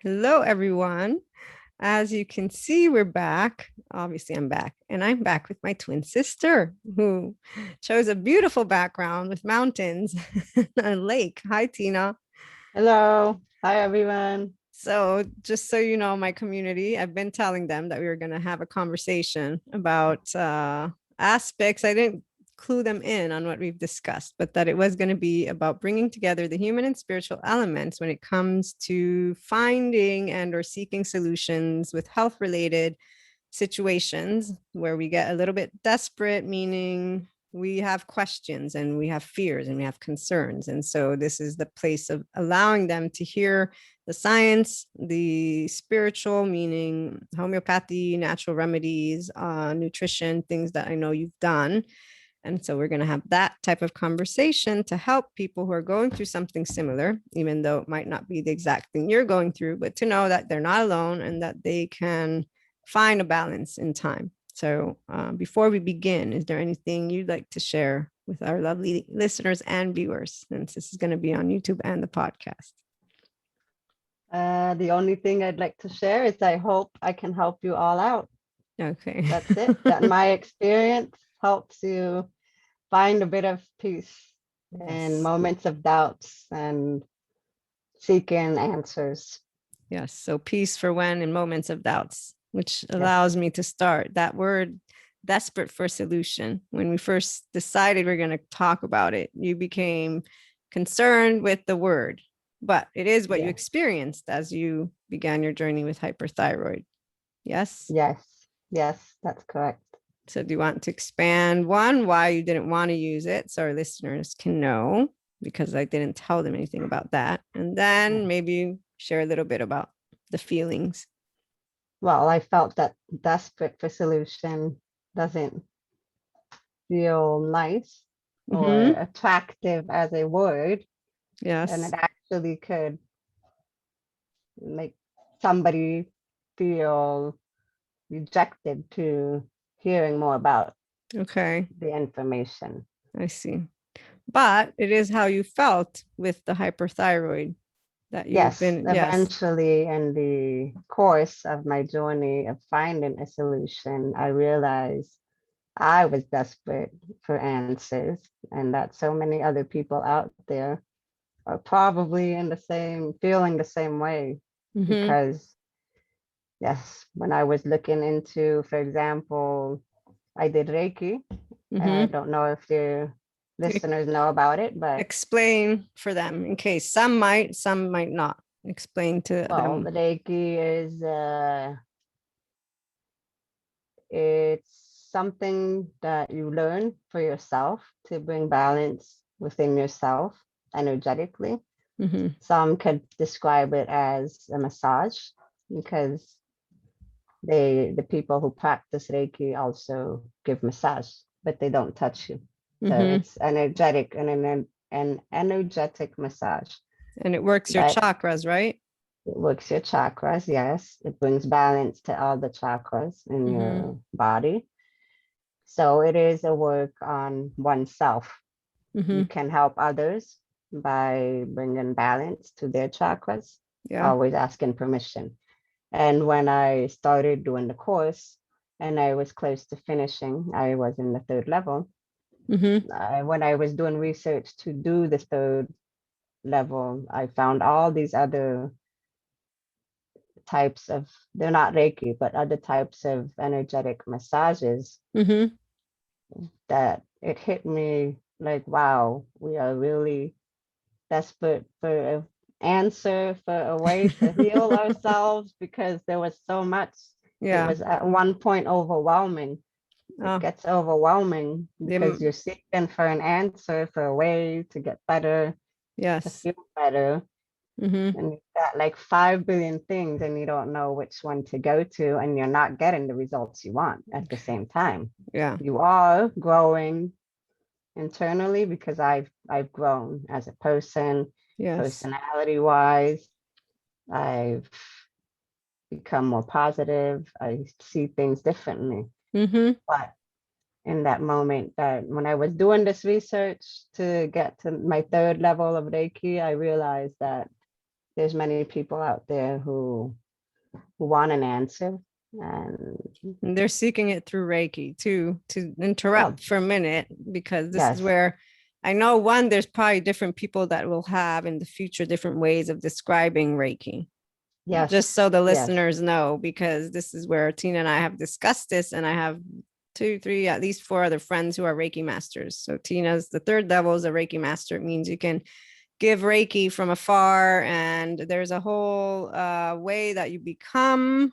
Hello, everyone. As you can see, we're back. Obviously, I'm back, and I'm back with my twin sister who chose a beautiful background with mountains and a lake. Hi, Tina. Hello. Hi, everyone. So, just so you know, my community, I've been telling them that we were going to have a conversation about aspects. I didn't clue them in on what we've discussed, but that it was going to be about bringing together the human and spiritual elements when it comes to finding and or seeking solutions with health related situations where we get a little bit desperate, meaning we have questions and we have fears and we have concerns. And so this is the place of allowing them to hear the science, the spiritual, meaning homeopathy, natural remedies, nutrition, things that I know you've done. And so we're going to have that type of conversation to help people who are going through something similar, even though it might not be the exact thing you're going through, but to know that they're not alone and that they can find a balance in time. So before we begin, is there anything you'd like to share with our lovely listeners and viewers, since this is going to be on YouTube and the podcast? The only thing I'd like to share is I hope I can help you all out. Okay. That's it. That my experience helps you find a bit of peace in Yes. moments of doubts and seeking answers. Yes. So peace for when in moments of doubts, which Yes. allows me to start that word desperate for solution. When we first decided we're going to talk about it, you became concerned with the word, but it is what you Yeah. experienced as you began your journey with hyperthyroid. Yes. Yes. Yes, that's correct. So do you want to expand one, why you didn't want to use it so our listeners can know, because I didn't tell them anything about that. And then maybe share a little bit about the feelings. Well, I felt that desperate for solution doesn't feel nice or Mm-hmm. attractive as a word, and Yes. it actually could make somebody feel rejected to hearing more about Okay. the information. I see. But it is how you felt with the hyperthyroid that you've Yes, been, yes. eventually in the course of my journey of finding a solution, I realized I was desperate for answers and that so many other people out there are probably in the same, feeling the same way. Mm-hmm. Because yes, when I was looking into, for example, I did Reiki. I Mm-hmm. don't know if your listeners know about it, but Explain for them in case some might not. Explain to well, them. the Reiki is it's something that you learn for yourself to bring balance within yourself energetically. Mm-hmm. Some could describe it as a massage because the people who practice Reiki also give massage, but they don't touch you. So Mm-hmm. it's energetic and an energetic massage. And it works your But chakras, right? it works your chakras, yes. It brings balance to all the chakras in Mm-hmm. your body. So it is a work on oneself. You Mm-hmm. can help others by bringing balance to their chakras, Yeah. always asking permission. And when I started doing the course and I was close to finishing, I was in the third level. Mm-hmm. When I was doing research to do the third level, I found all these other types of, they're not Reiki, but other types of energetic massages Mm-hmm. that it hit me like, wow, we are really desperate for an answer, for a way to heal ourselves because there was so much. It Yeah. was at one point overwhelming. It Oh, gets overwhelming because the, you're seeking for an answer, for a way to get better, to yes. feel better. Mm-hmm. And you've got like 5 billion things and you don't know which one to go to, and you're not getting the results you want at the same time. Yeah. You are growing internally because I've grown as a person, Yes. personality wise. I've become more positive. I see things differently. Mm-hmm. But in that moment, that when I was doing this research to get to my third level of Reiki, I realized that there's many people out there who want an answer. And And they're seeking it through Reiki too. To well, interrupt for a minute, because this is yes, where I know one, there's probably different people that will have in the future different ways of describing Reiki. Just yes, so the yes, listeners know, because this is where Tina and I have discussed this, and I have two, three, at least four other friends who are Reiki masters. So Tina's the third level is a Reiki master. It means you can give Reiki from afar, and there's a whole way that you become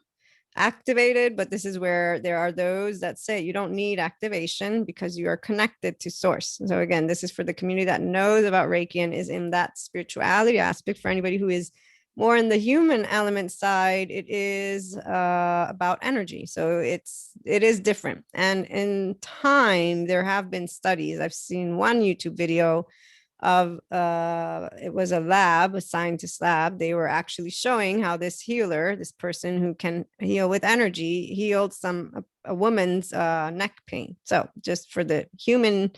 activated. But this is where there are those that say you don't need activation because you are connected to source. So again, this is for the community that knows about Reiki and is in that spirituality aspect. For anybody who is more in the human element side, it is about energy. So it is different. And in time, there have been studies. I've seen one YouTube video of it was a lab, a scientist lab. They were actually showing how this healer, this person who can heal with energy, healed a woman's neck pain. So just for the human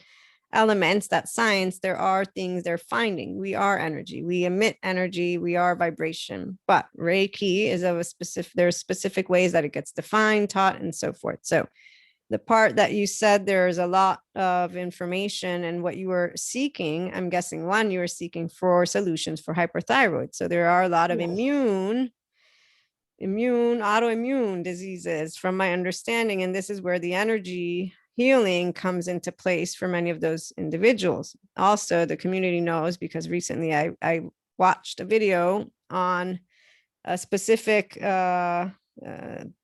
elements, that science, there are things they're finding. We are energy, we emit energy, we are vibration. But Reiki is of a specific, there's specific ways that it gets defined, taught, and so forth. So the part that you said there's a lot of information, and what you were seeking, I'm guessing one, you were seeking for solutions for hyperthyroid. So there are a lot of yes, autoimmune diseases from my understanding, and this is where the energy healing comes into place for many of those individuals. Also, the community knows, because recently I watched a video on a specific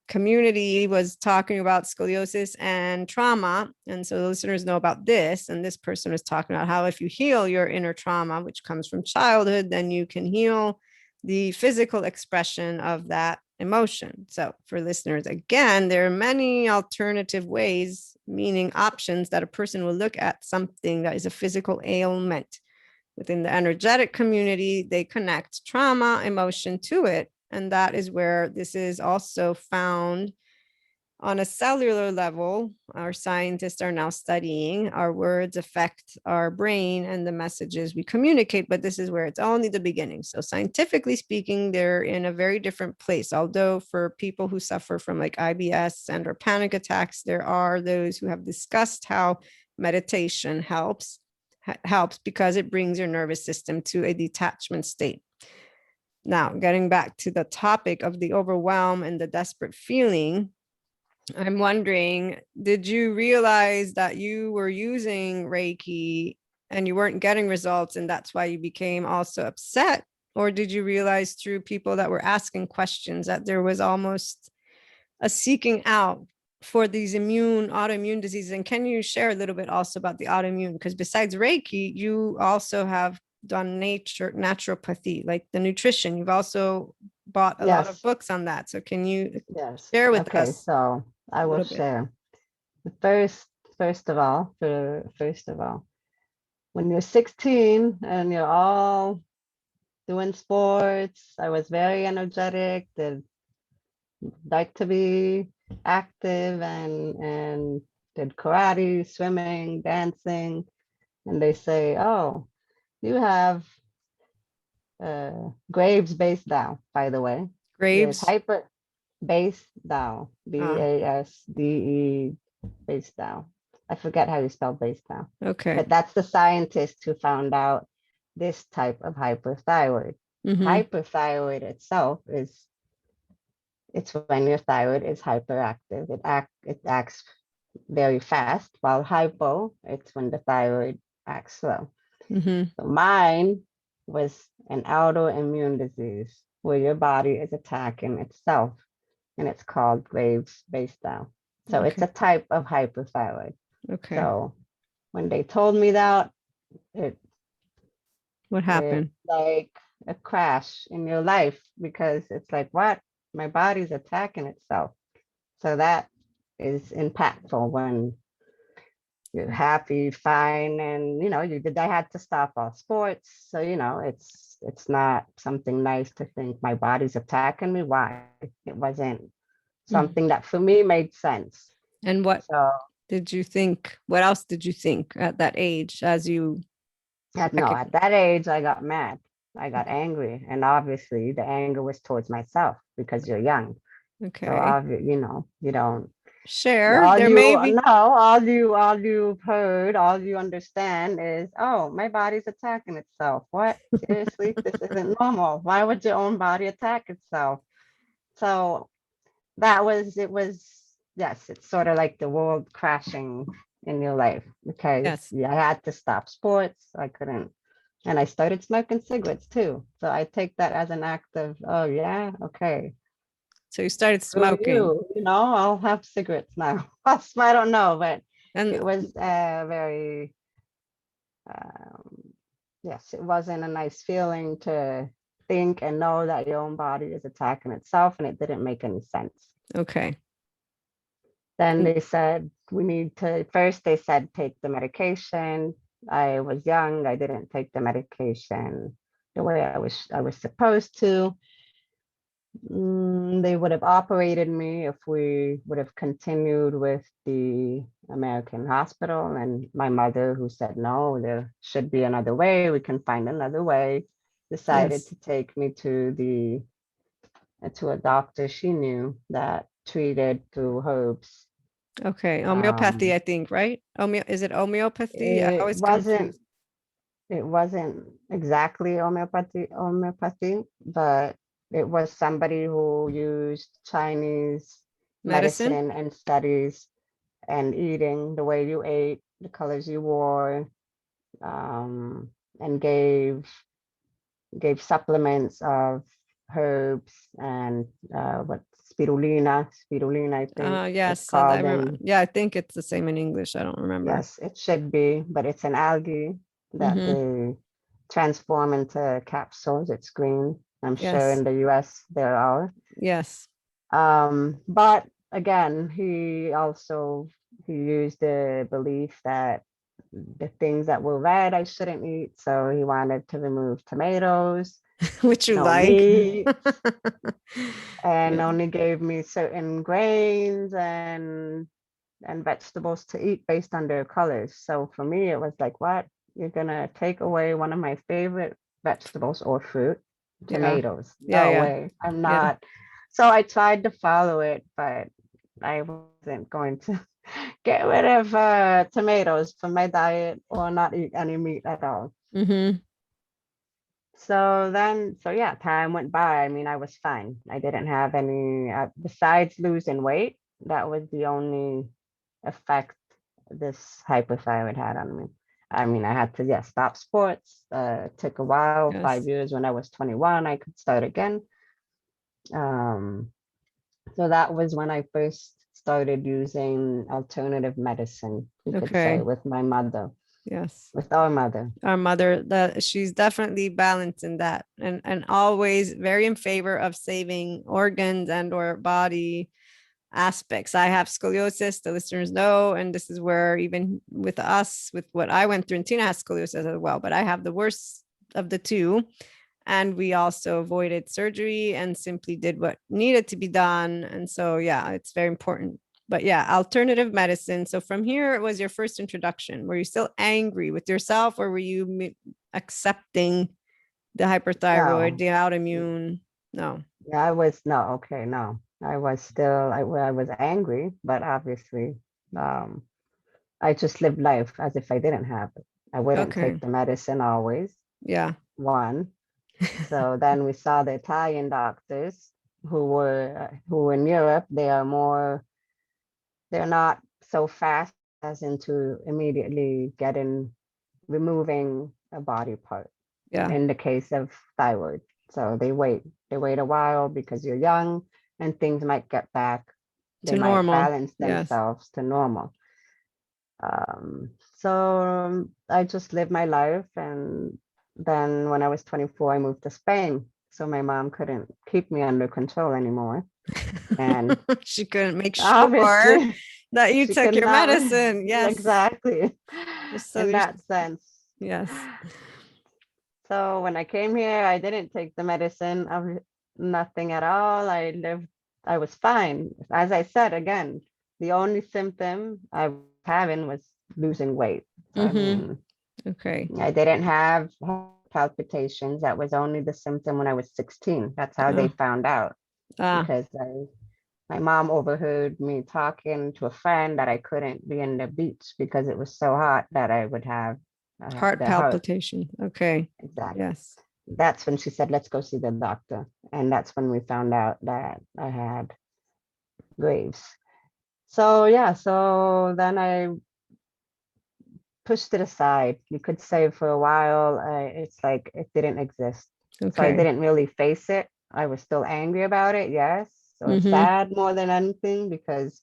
community was talking about scoliosis and trauma. And so the listeners know about this. And this person was talking about how if you heal your inner trauma, which comes from childhood, then you can heal the physical expression of that emotion. So for listeners, again, there are many alternative ways, meaning options, that a person will look at something that is a physical ailment. Within the energetic community, they connect trauma, emotion to it. And that is where this is also found on a cellular level. Our scientists are now studying our words affect our brain and the messages we communicate, but this is where it's only the beginning. So scientifically speaking, they're in a very different place. Although for people who suffer from like IBS and or panic attacks, there are those who have discussed how meditation helps because it brings your nervous system to a detachment state. Now, getting back to the topic of the overwhelm and the desperate feeling, I'm wondering, did you realize that you were using Reiki and you weren't getting results, and that's why you became also upset? Or did you realize through people that were asking questions that there was almost a seeking out for these autoimmune diseases? And can you share a little bit also about the autoimmune? Because besides Reiki, you also have done naturopathy, like the nutrition. You've also bought a lot of yes, books on that. So can you yes. share with Okay, us so I a will little bit? share. The first of all, when you're 16 and you're all doing sports, I was very energetic, did like to be active and did karate, swimming, dancing, and they say, "Oh, you have Graves base down, by the way. There's Graves? hyper base down, Ah, BASDE base down. I forget how you spell base down, okay. but that's the scientist who found out this type of hyperthyroid. Mm-hmm. Hyperthyroid itself is it's when your thyroid is hyperactive. It acts very fast, while hypo, it's when the thyroid acts slow. Mm-hmm. So mine was an autoimmune disease where your body is attacking itself, and it's called Graves base down. So it's Okay. a type of hyperthyroid. Okay. So when they told me that, it What it's happened? like a crash in your life, because it's like, what? My body's attacking itself. So that is impactful when you're happy, fine, and I had to stop all sports. So it's not something nice to think my body's attacking me. Why? It wasn't Mhm. something that for me made sense. And what So did you think? What else did you think at that age as you no, recognize? at that age I got mad. I got angry. And obviously the anger was towards myself because you're young. So Okay. you don't, Share. There may be. all you've heard, all you understand is, oh, my body's attacking itself. What? Seriously? This isn't normal. Why would your own body attack itself? So it was, yes, it's sort of like the world crashing in your life because Yes. yeah, I had to stop sports. I couldn't, and I started smoking cigarettes too. So I take that as an act of, oh yeah, okay, So you started screw smoking. I'll have cigarettes now. I don't know, but And it was very, um, yes, it wasn't a nice feeling to think and know that your own body is attacking itself, and it didn't make any sense. okay. Then And they said we need to, first they said take the medication. I was young, I didn't take the medication the way I was supposed to. They would have operated me if we would have continued with the American hospital. And my mother, who said, no, there should be another way, we can find another way, decided yes. to take me to a doctor she knew that treated through herbs. Okay. Homeopathy, Um, I think, right? Is it homeopathy? I it always wasn't confuse. it wasn't exactly homeopathy, but it was somebody who used Chinese Medicine? medicine and studies and eating, the way you ate, the colors you wore, um, and gave supplements of herbs and what spirulina, I think it's Yes. I called. remember. And Yeah, I think it's the same in English. I don't remember. yes, it should be, but it's an algae that Mm-hmm. they transform into capsules. It's green. I'm sure Yes. in the US there are. Yes. But again, he used the belief that the things that were red I shouldn't eat. So he wanted to remove tomatoes, Which you no like. meat, and Yeah. only gave me certain grains and vegetables to eat based on their colors. So for me, it was like, what? You're gonna take away one of my favorite vegetables or fruit, Yeah. tomatoes. Yeah. No Yeah. way. I'm Yeah. not. So I tried to follow it, but I wasn't going to get rid of tomatoes from my diet or not eat any meat at all. Mm-hmm. So yeah, time went by. I mean, I was fine. I didn't have any, besides losing weight, that was the only effect this hypothyroid had on me. I mean, I had to, yeah, stop sports. It took a while, five Yes. years. When I was 21, I could start again. Um, so that was when I first started using alternative medicine, you could say, Okay. with my mother, Yes. with our mother. Our mother, that she's definitely balanced in that, and always very in favor of saving organs and or body aspects. I have scoliosis, the listeners know, and this is where even with us, with what I went through, and Tina has scoliosis as well, but I have the worst of the two. And we also avoided surgery and simply did what needed to be done. And so, yeah, it's very important. But yeah, alternative medicine. So from here, it was your first introduction. Were you still angry with yourself, or were you accepting the hyperthyroid, No, the autoimmune? No. yeah, I was, no, okay, no. I was still, well, I was angry, but obviously, um, I just lived life as if I didn't have it. I wouldn't Okay. take the medicine always, Yeah. one. So then we saw the Italian doctors who in Europe, they're not so fast as into immediately removing a body part Yeah. in the case of thyroid. So they wait a while because you're young and things might get back. They To might normal. balance Yes. themselves to normal. So I just lived my life. And then when I was 24, I moved to Spain. So my mom couldn't keep me under control anymore. And She couldn't make sure obviously, that you she could took your not medicine. Yes. exactly Just so in you, that sense. yes. So when I came here, I didn't take the medicine of nothing at all. I was fine. As I said again, the only symptom I was having was losing weight. So, I Mm-hmm. mean, Okay. I didn't have palpitations. That was only the symptom when I was 16. That's how they found out, Ah, because my mom overheard me talking to a friend that I couldn't be in the beach because it was so hot that I would have heart the heart. palpitation. Okay. Exactly. Yes. That's when she said, let's go see the doctor. And that's when we found out that I had Graves. So yeah, so then I pushed it aside. You could say for a while, it's like it didn't exist. So I Okay. didn't really face it. I was still angry about it, yes, or Mm-hmm. sad more than anything, because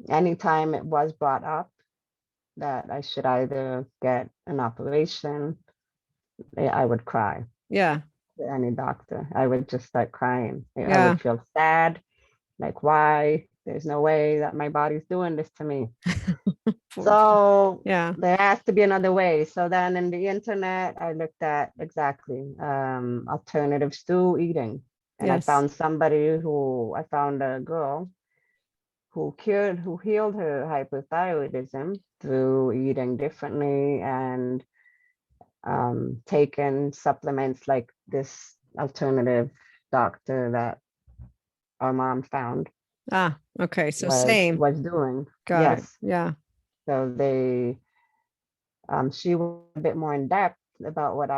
anytime it was brought up that I should either get an operation, I would cry Yeah. to any doctor. I would just start crying. I Yeah. would feel sad, like, why? There's no way that my body's doing this to me. So Yeah. there has to be another way. So then in the internet, I looked at exactly alternatives to eating. And I Yes. I found a girl who healed her hypothyroidism through eating differently and taking supplements like this alternative doctor that our mom found Ah, okay. So was same. was doing. Got it. Yes. Yeah. So she was a bit more in depth about what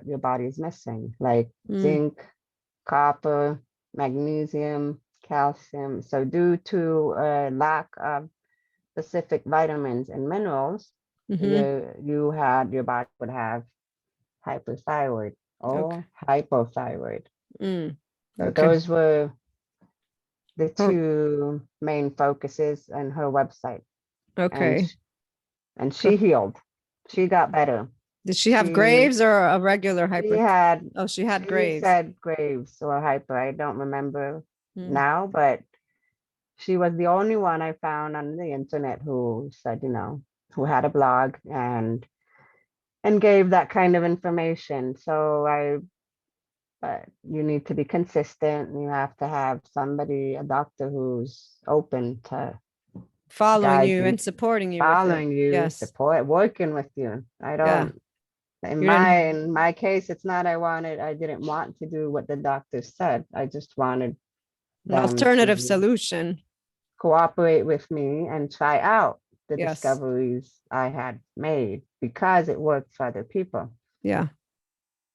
your body is missing, like Mm. zinc, copper, magnesium, calcium. So due to a lack of specific vitamins and minerals, Mm-hmm. your body would have hypothyroid Okay. or hypothyroid. Mm. So Okay. those were the Oh, two main focuses on her website. And okay. she Cool. healed. She got better. Did she have She Graves or a regular she hyper? had Oh, she had she Graves. said Graves or hyper. I don't remember Mm. now, but she was the only one I found on the internet who said, who had a blog and gave that kind of information. So but you need to be consistent. You have to have a doctor who's open to Following guide you you, and supporting you with it. following you, Yes. support, working with you. I Yeah. don't, You didn't in my case, it's not I didn't want to do what the doctor said. I just wanted an them alternative to solution. cooperate with me and try out the Yes. discoveries I had made because it worked for other people. Yeah.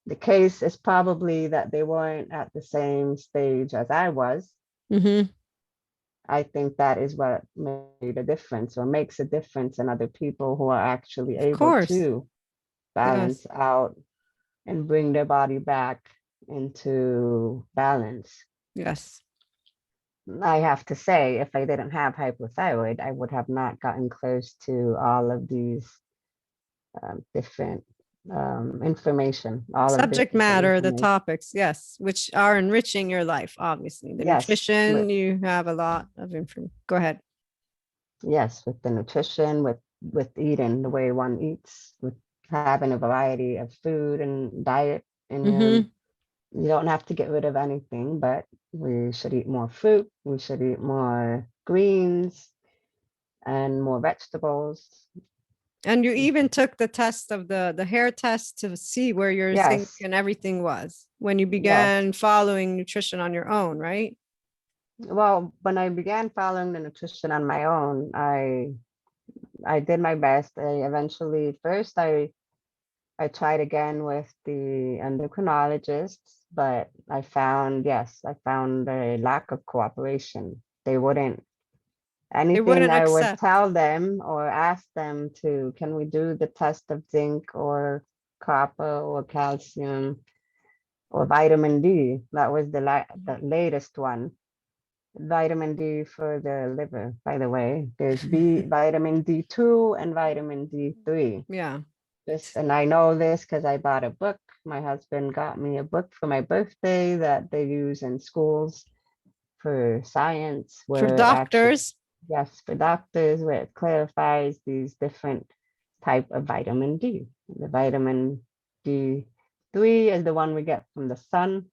The case is probably that they weren't at the same stage as I was. Mm-hmm. I think that is what made a difference or makes a difference in other people who are actually Of able course. to Yes. balance out and bring their body back into balance. Yes. I have to say, if I didn't have hypothyroid, I would have not gotten close to all of these different information, all of this Subject different matter, the information. topics, yes, which are enriching your life, obviously. The Yes, nutrition, you have a lot of information. Go ahead. with the nutrition, with eating the way one eats, with having a variety of food and diet in Mm-hmm. you don't have to get rid of anything, but we should eat more fruit, we should eat more greens and more vegetables. And you even took the test of the hair test to see where your zinc Yes, and everything was when you yes. began following nutrition on your own, right? Well, when I began following the nutrition on my own, I did my best. I eventually first I tried again with the endocrinologist, but I found a lack of cooperation. They wouldn't, They anything wouldn't I would accept. tell them or ask them to, can we do the test of zinc or copper or calcium or vitamin D? That was the latest one. Vitamin D for the liver, by the way. There's vitamin D2 and vitamin D3. Yeah. And I know this because I bought a book. My husband got me a book for my birthday that they use in schools for science, For where it actually, doctors, yes, for doctors, where it clarifies these different type of vitamin D. The vitamin D3 is the one we get from the sun.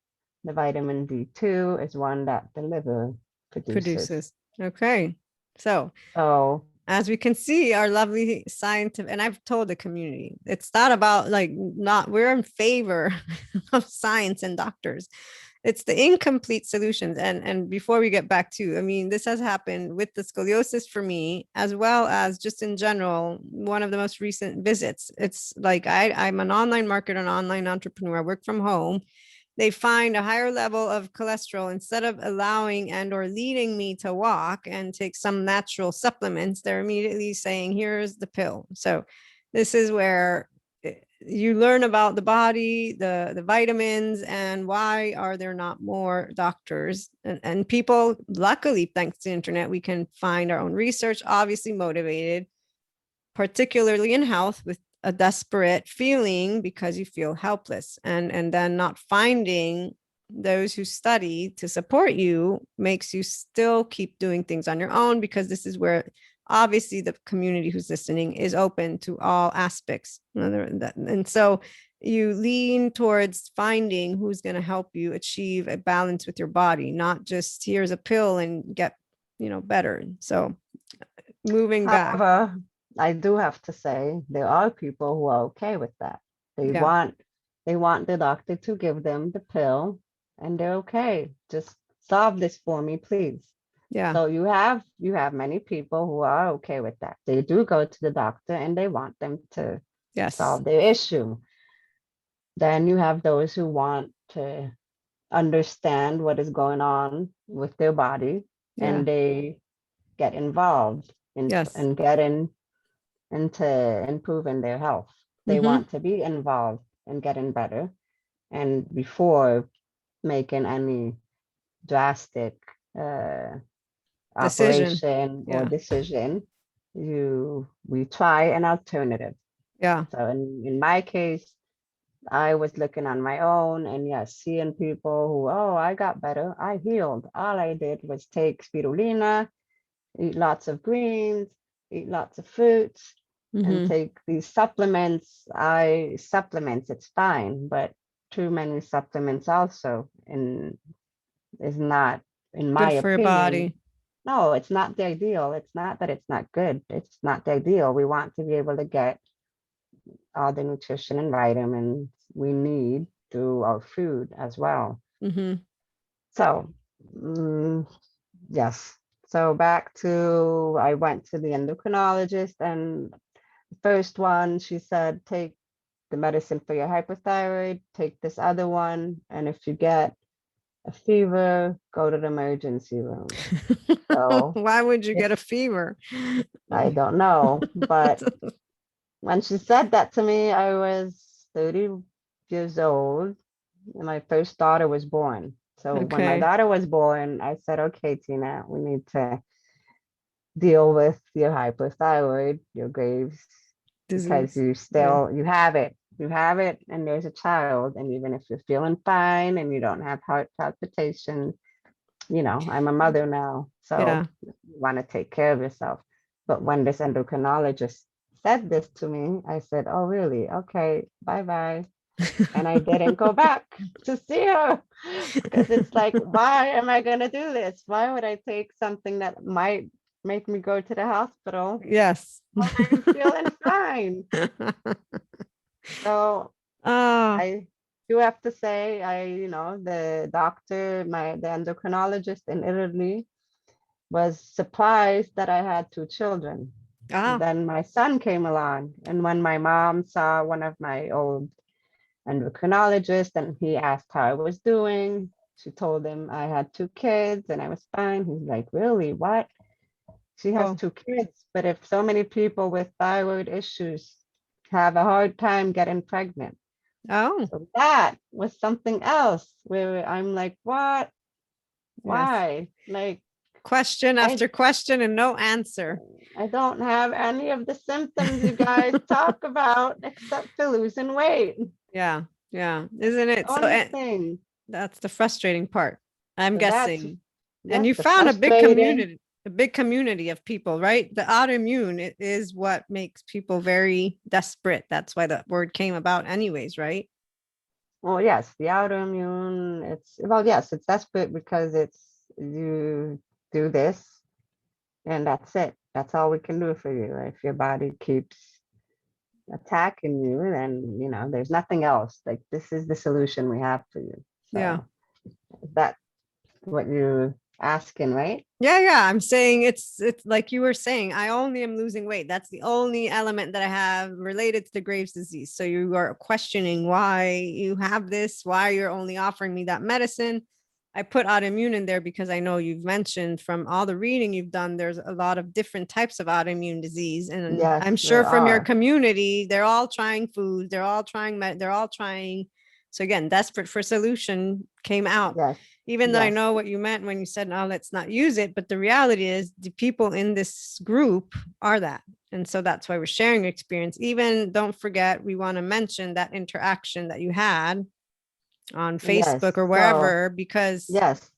The vitamin D2 is one that the liver produces. produces. Okay. So So as we can see, our lovely scientific, and I've told the community, it's not about like not, we're in favor of science and doctors. It's the incomplete solutions. And before we get back to, I mean, this has happened with the scoliosis for me, as well as just in general, one of the most recent visits. It's like I'm an online marketer, an online entrepreneur, I work from home. They find a higher level of cholesterol. Instead of allowing and or leading me to walk and take some natural supplements, they're immediately saying, here's the pill. So this is where you learn about the body, the vitamins, and why are there not more doctors and people. Luckily, thanks to the internet, we can find our own research, obviously motivated, particularly in health, with a desperate feeling because you feel helpless, and then not finding those who study to support you makes you still keep doing things on your own, because this is where obviously the community who's listening is open to all aspects. And so you lean towards finding who's going to help you achieve a balance with your body, not just here's a pill and get, better. So moving back. However, I do have to say there are people who are okay with that. They Yeah. want they want the doctor to give them the pill and they're okay. Just solve this for me, please. Yeah. So you have many people who are okay with that. They do go to the doctor and they want them to Yes. solve their issue. Then you have those who want to understand what is going on with their body Yeah. and they get involved in Yes. and get into improving their health. They Mm-hmm. want to be involved in getting better. And before making any drastic uh, Decision. operation or Yeah. decision, we try an alternative. Yeah. So in my case, I was looking on my own and yes, seeing people who, oh, I got better, I healed. All I did was take spirulina, eat lots of greens, eat lots of fruits, and Mm-hmm. take these supplements. Supplements, it's fine, but too many supplements also is not, in my Good for your opinion, body. no, it's not the ideal. It's not that it's not good. It's not the ideal. We want to be able to get all the nutrition and vitamins we need through our food as well. Mm-hmm. So, mm, yes. So back to, I went to the endocrinologist, and the first one, she said, take the medicine for your hypothyroid, take this other one, and if you get a fever, go to the emergency room. So Why would you if get a fever? I don't know, but when she said that to me, I was 30 years old, and my first daughter was born. So when my Okay. daughter was born, I said, okay, Tina, we need to deal with your hypothyroid, your Graves, because Disease. you Yeah. still you have it, and there's a child, and even if you're feeling fine and you don't have heart palpitations, I'm a mother now, Yeah. so you want to take care of yourself. But when this endocrinologist said this to me, I said, oh really? Okay, bye bye. And I didn't go back to see her because it's like, why am I going to do this? Why would I take something that might make me go to the hospital Yes. when I'm feeling fine? So Oh, I do have to say, the doctor, the endocrinologist in Italy was surprised that I had two children. ah, Then my son came along, and when my mom saw one of my old endocrinologists and he asked how I was doing, she told him I had two kids and I was fine. He's like, really? What? She has oh, two kids, but if so many people with thyroid issues have a hard time getting pregnant. oh, So that was something else where I'm like, what? yes. Why? Like, Question I after question and no answer. I don't have any of the symptoms you guys talk about except for losing weight. Yeah. Yeah. Isn't The it? So only thing. that's the frustrating part, I'm So that's, guessing. And yes, you the found frustrating. a big community of people, right? The autoimmune is what makes people very desperate. That's why the word came about anyways, right? Well, yes, the autoimmune, well, yes, it's desperate because it's you do this and that's it. that's all we can do for you. If your body keeps attacking you, then there's nothing else. Like, this is the solution we have for you. Yeah. So is that what you're asking, right? Yeah. I'm saying it's like you were saying, I only am losing weight. That's the only element that I have related to the Graves' disease. So you are questioning why you have this, why you're only offering me that medicine. I put autoimmune in there because I know you've mentioned from all the reading you've done, there's a lot of different types of autoimmune disease. And I'm Yes, sure there from your are. community, they're all trying food, they're all trying, they're all trying. So again, desperate for solution came out, Yes, even though I yes, know what you meant when you said, no, let's not use it. But the reality is the people in this group are that. And so that's why we're sharing experience. Even don't forget, we want to mention that interaction that you had on yes. Facebook or So wherever, because, yes,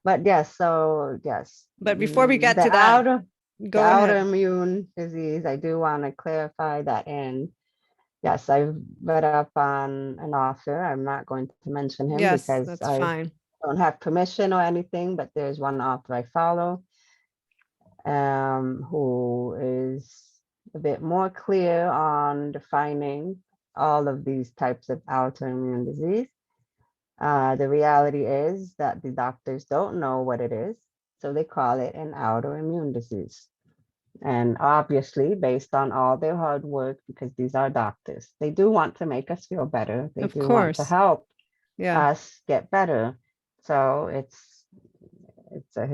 but yes, so yes, but before we get the to that, the go ahead. autoimmune disease, I do want to clarify that. And yes, I've read up on an author. I'm not going to mention him Yes, because that's I fine. don't have permission or anything, but there's one author I follow, who is a bit more clear on defining all of these types of autoimmune disease. The reality is that the doctors don't know what it is, so they call it an autoimmune disease. And obviously, based on all their hard work, because these are doctors, they do want to make us feel better. They Of do want to course. help Yeah. us get better. So it's a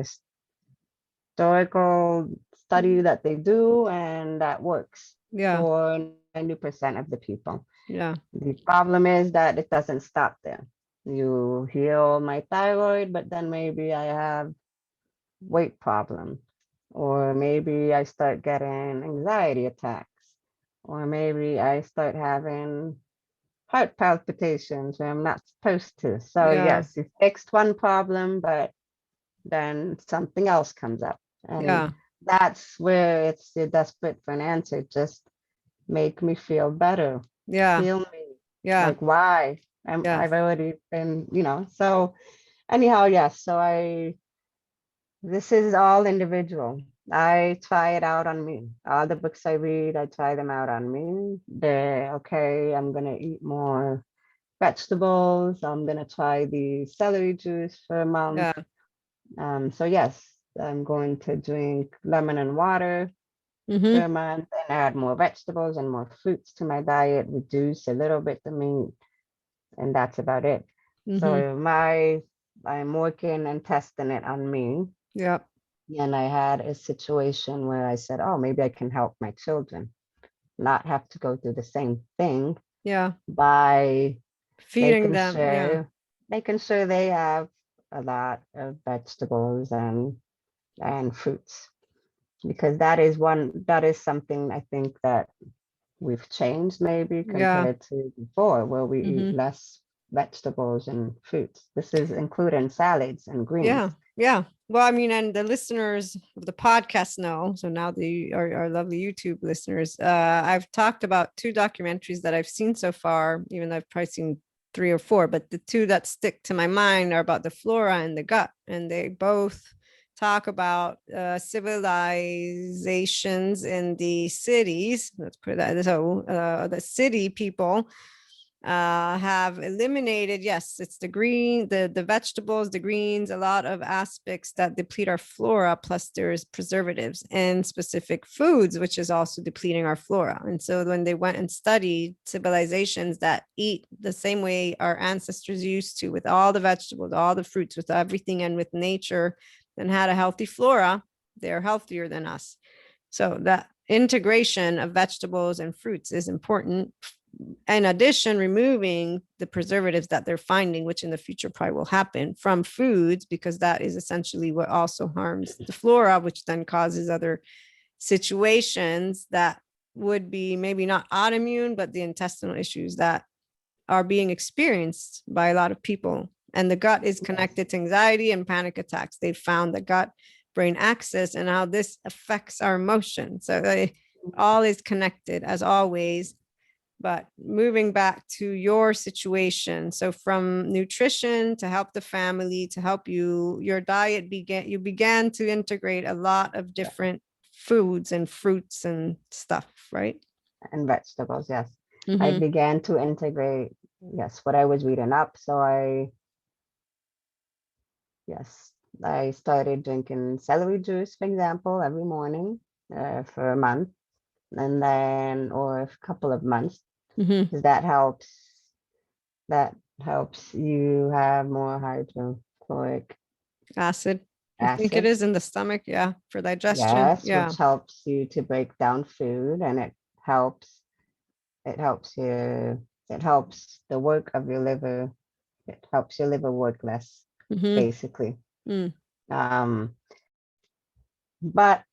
historical study that they do, and that works Yeah. for 90% of the people. Yeah. The problem is that it doesn't stop there. You heal my thyroid, but then maybe I have weight problem, or maybe I start getting anxiety attacks, or maybe I start having heart palpitations where I'm not supposed to. So Yeah. yes, you fixed one problem, but then something else comes up. And Yeah. that's where it's, you're desperate for an answer. Just make me feel better. Yeah. Heal me. Yeah. Like, why? Yes. I've already been, so anyhow, yes. So this is all individual. I try it out on me. All the books I read, I try them out on me. They're okay. I'm going to eat more vegetables. I'm going to try the celery juice for a month. Yeah. So yes, I'm going to drink lemon and water for Mm-hmm. a month and add more vegetables and more fruits to my diet, reduce a little bit the meat, and that's about it. Mm-hmm. So I'm working and testing it on me. Yeah. And I had a situation where I said, oh, maybe I can help my children not have to go through the same thing Yeah. by Feeding making them. Yeah. sure making sure they have a lot of vegetables and fruits, because that is something I think that we've changed maybe Yeah. compared to before, where we eat Mm-hmm. less vegetables and fruits. This is including salads and greens. Yeah. Yeah. Well, I mean, and the listeners of the podcast know. So now our lovely YouTube listeners, I've talked about two documentaries that I've seen so far, even though I've probably seen three or four, but the two that stick to my mind are about the flora and the gut. And they both talk about civilizations in the cities. Let's put it that. So the city people have eliminated, yes, it's the green, the vegetables, the greens, a lot of aspects that deplete our flora, plus there's preservatives in specific foods, which is also depleting our flora. And so when they went and studied civilizations that eat the same way our ancestors used to, with all the vegetables, all the fruits, with everything, and with nature, and had a healthy flora, they're healthier than us. So that integration of vegetables and fruits is important. In addition, removing the preservatives that they're finding, which in the future probably will happen from foods, because that is essentially what also harms the flora, which then causes other situations that would be maybe not autoimmune, but the intestinal issues that are being experienced by a lot of people. And the gut is Yes. connected to anxiety and panic attacks. They've found the gut brain axis and how this affects our emotion. So all is connected as always. But moving back to your situation, so from nutrition to help the family, to help you, your diet you began to integrate a lot of different foods and fruits and stuff, right? And vegetables, yes. I Mm-hmm. began to integrate, yes, what I was reading up. So yes, I started drinking celery juice, for example, every morning for a month, and then, or a couple of months, Mm-hmm. because that helps you have more hydrochloric Acid. I think it acid. is in the stomach. Yeah. For digestion. Yes, Yeah. which helps you to break down food, and helps it helps you it helps the work of your liver. It helps your liver work less, Mm-hmm. basically. Mm. Um, but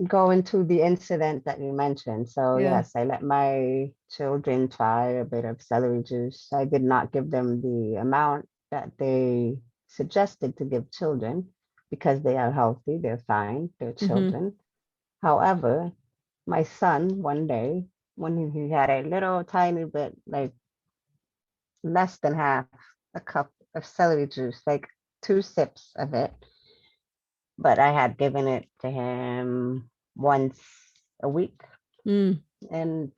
going to the incident that you mentioned. So Yeah. yes, I let my children try a bit of celery juice. I did not give them the amount that they suggested to give children because they are healthy, they're fine, they're Mm-hmm. children. However, my son one day, when he had a little tiny bit, like less than half a cup of celery juice, like 2 sips of it, but I had given it to him once a week, Mm. and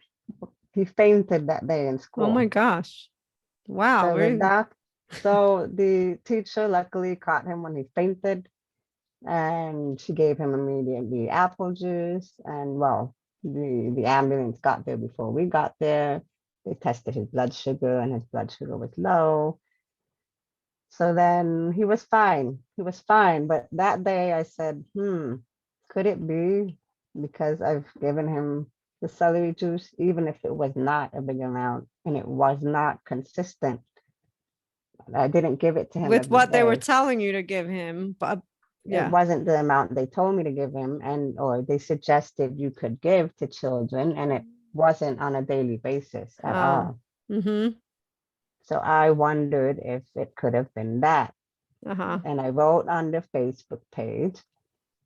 he fainted that day in Oh my school. gosh. Wow. So the Very. doc, so the teacher luckily caught him when he fainted, and she gave him immediately apple juice. And well, the ambulance got there before we got there. They tested his blood sugar, and his blood sugar was low. So then he was fine. He was fine. But that day I said, could it be because I've given him the celery juice, even if it was not a big amount and it was not consistent? I didn't give it to him With every what they were day. telling you to give him. But It yeah. wasn't the amount they told me to give him, and or they suggested you could give to children, and it wasn't on a daily basis at Ah. all. Mm-hmm. So I wondered if it could have been that. Uh-huh. And I wrote on the Facebook page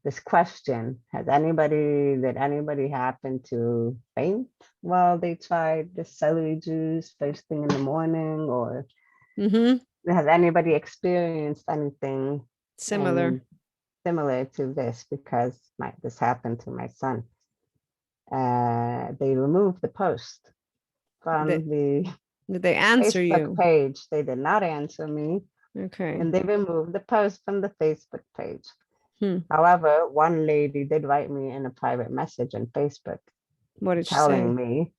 this question: did anybody happen to faint while they tried the celery juice first thing in the morning? Or Mm-hmm. has anybody experienced anything Similar. and similar to this? Because this happened to my son. They removed the post Did, from the did they answer Facebook you? page. They did not answer me, Okay. and they removed the post from the Facebook page. Hmm. However, one lady did write me in a private message on Facebook What did she telling say? me,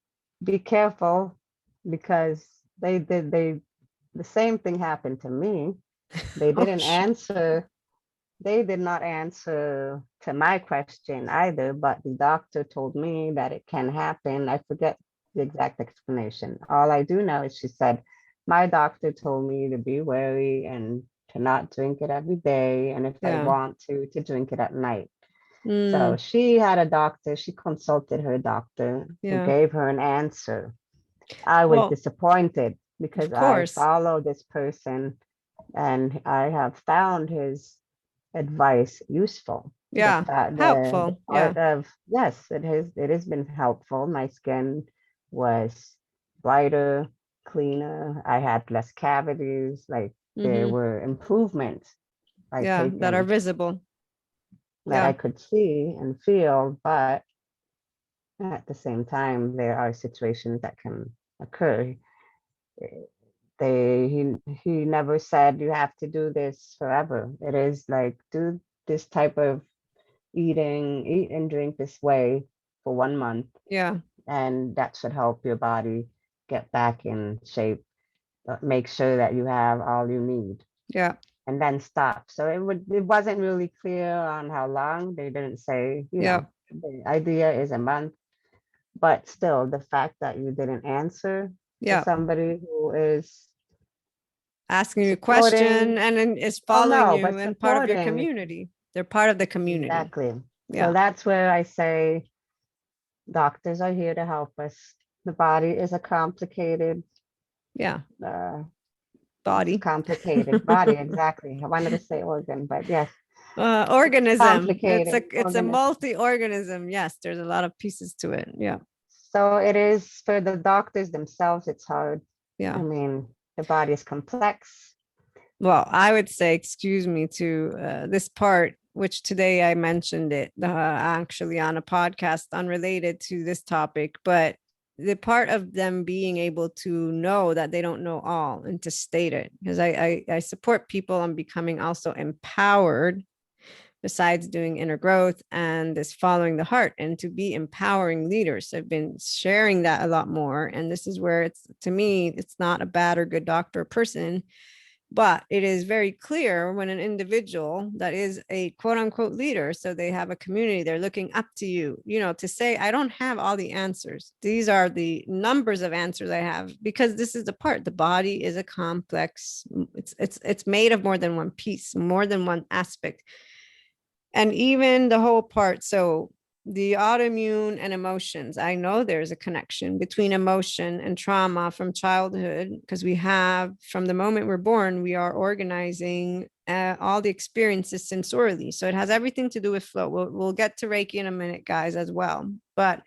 be careful, because they the same thing happened to me. They Oh, didn't answer, they did not answer to my question either, but the doctor told me that it can happen. I forget the exact explanation. All I do know is she said, my doctor told me to be wary and to not drink it every day, and if I yeah. want to drink it at night. So Mm, she had a doctor, she consulted her doctor who yeah. gave her an answer. I was Well, disappointed of because I course. follow this person and I have found his advice useful. The Yeah. fact the Helpful. Yeah. part of, yes, it has been helpful. My skin was brighter, cleaner. I had less cavities. Like there Mm-hmm. were improvements by Yeah. That are taking visible. that Yeah. I could see and feel, but at the same time, there are situations that can occur. He never said you have to do this forever. It is like do this type of eat and drink this way for 1 month, Yeah. and that should help your body get back in shape. Make sure that you have all you need, Yeah. and then stop. So it wasn't really clear on how long. They didn't say, Yeah. the idea is a month. But still, the fact that you didn't answer to Yeah. somebody who is Asking you a question supporting, and then is oh following no, you but and part of your supporting, community. They're part of the community. exactly. So Yeah. that's where I say doctors are here to help us. The body is a complicated, Yeah. uh, it's Body. complicated body, exactly. I wanted to say organ, but yes, it's Organism. It's a complicated it's a organism. multi-organism. Yes, there's a lot of pieces to it. Yeah. So it is for the doctors themselves, it's hard. I Yeah. mean, the body is complex. Well, I would say, excuse me, to this part. which today I mentioned it actually on a podcast unrelated to this topic, but the part of them being able to know that they don't know all and to state it, because I support people on becoming also empowered besides doing inner growth and this following the heart and to be empowering leaders. I've been sharing that a lot more. And this is where it's, to me, it's not a bad or good doctor or person, but it is very clear when an individual that is a quote unquote leader, so they have a community, they're looking up to you, to say, I don't have all the answers. These are the numbers of answers I have, because this is the part, the body is a complex, it's made of more than one piece, more than one aspect. And even the whole part. So the autoimmune and emotions, I know there's a connection between emotion and trauma from childhood, because we have, from the moment we're born, we are organizing all the experiences sensorially. So it has everything to do with flow. We'll get to Reiki in a minute, guys, as well. But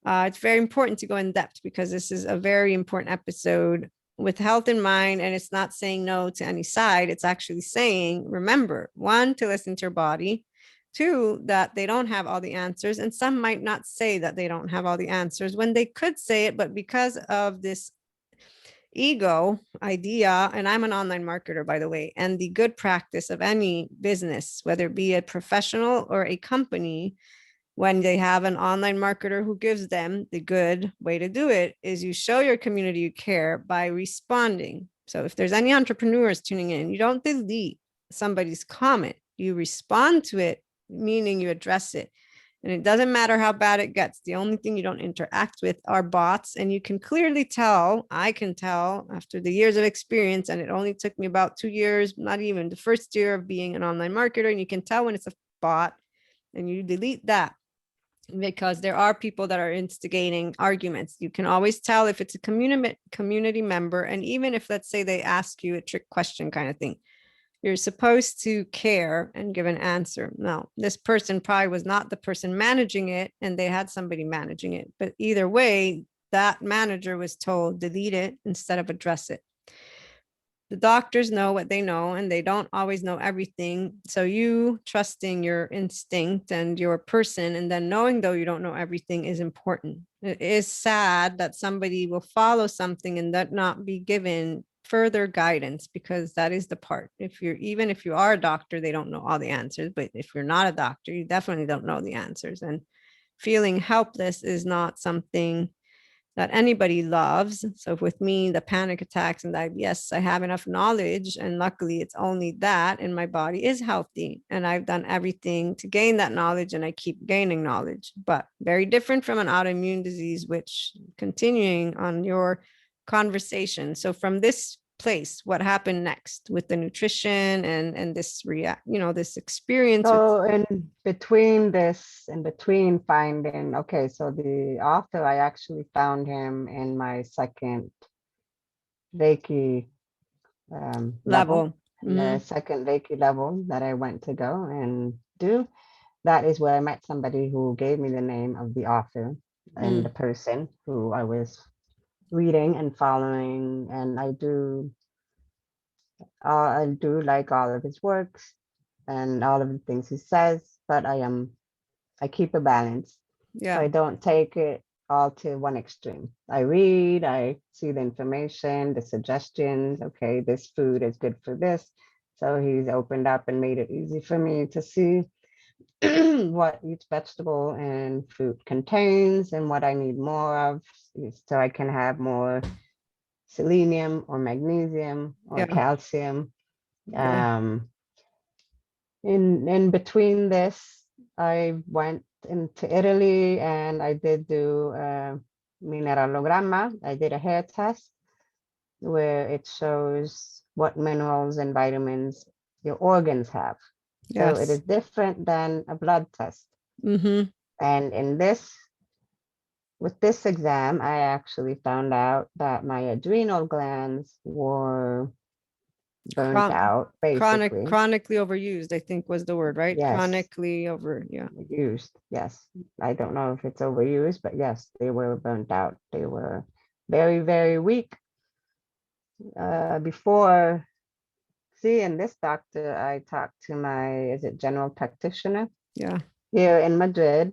it's very important to go in depth, because this is a very important episode with health in mind. And it's not saying no to any side. It's actually saying, remember, one, to listen to your body. Two, that they don't have all the answers. And some might not say that they don't have all the answers when they could say it, but because of this ego idea, and I'm an online marketer, by the way, and the good practice of any business, whether it be a professional or a company, when they have an online marketer who gives them the good way to do it, is you show your community you care by responding. So if there's any entrepreneurs tuning in, you don't delete somebody's comment, you respond to it, meaning you address it. And it doesn't matter how bad it gets. The only thing you don't interact with are bots. And you can clearly tell, I can tell after the years of experience, and it only took me about 2 years, not even the first year of being an online marketer. And you can tell when it's a bot, and you delete that, because there are people that are instigating arguments. You can always tell if it's a community member. And even if, let's say, they ask you a trick question kind of thing, you're supposed to care and give an answer. Now, this person probably was not the person managing it, and they had somebody managing it. But either way, that manager was told, delete it instead of address it. The doctors know what they know, and they don't always know everything. So you trusting your instinct and your person, and then knowing, though you don't know everything, is important. It is sad that somebody will follow something and that not be given further guidance, because that is the part. Even if you are a doctor, they don't know all the answers. But if you're not a doctor, you definitely don't know the answers. And feeling helpless is not something that anybody loves. So with me, the panic attacks and that, yes, I have enough knowledge, and luckily it's only that, and my body is healthy, and I've done everything to gain that knowledge, and I keep gaining knowledge. But very different from an autoimmune disease, which, continuing on your conversation, so from this place, what happened next with the nutrition and this this experience with, So in between finding, okay, so the author, I actually found him in my second Reiki level, level. and the second Reiki level that I went to go and do. That is where I met somebody who gave me the name of the author and the person who I was reading and following. And I do like all of his works and all of the things he says, but I keep a balance. So Yeah. I don't take it all to one extreme. I read, I see the information, the suggestions. Okay, this food is good for this. So he's opened up and made it easy for me to see what each vegetable and fruit contains and what I need more of, so I can have more selenium or magnesium or Yeah. calcium. Yeah. In between this, I went into Italy and I did do a mineralogramma. I did a hair test where it shows what minerals and vitamins your organs have. So it is Yes. different than a blood test. Mm-hmm. And with this exam, I actually found out that my adrenal glands were burnt out, basically. Chronically overused, I think was the word, right? Yes, Chronically over, yeah. used. Yes. I don't know if it's overused, but yes, they were burnt out. They were very, very weak. Before seeing this doctor, I talked to my, is it general practitioner Yeah. here in Madrid,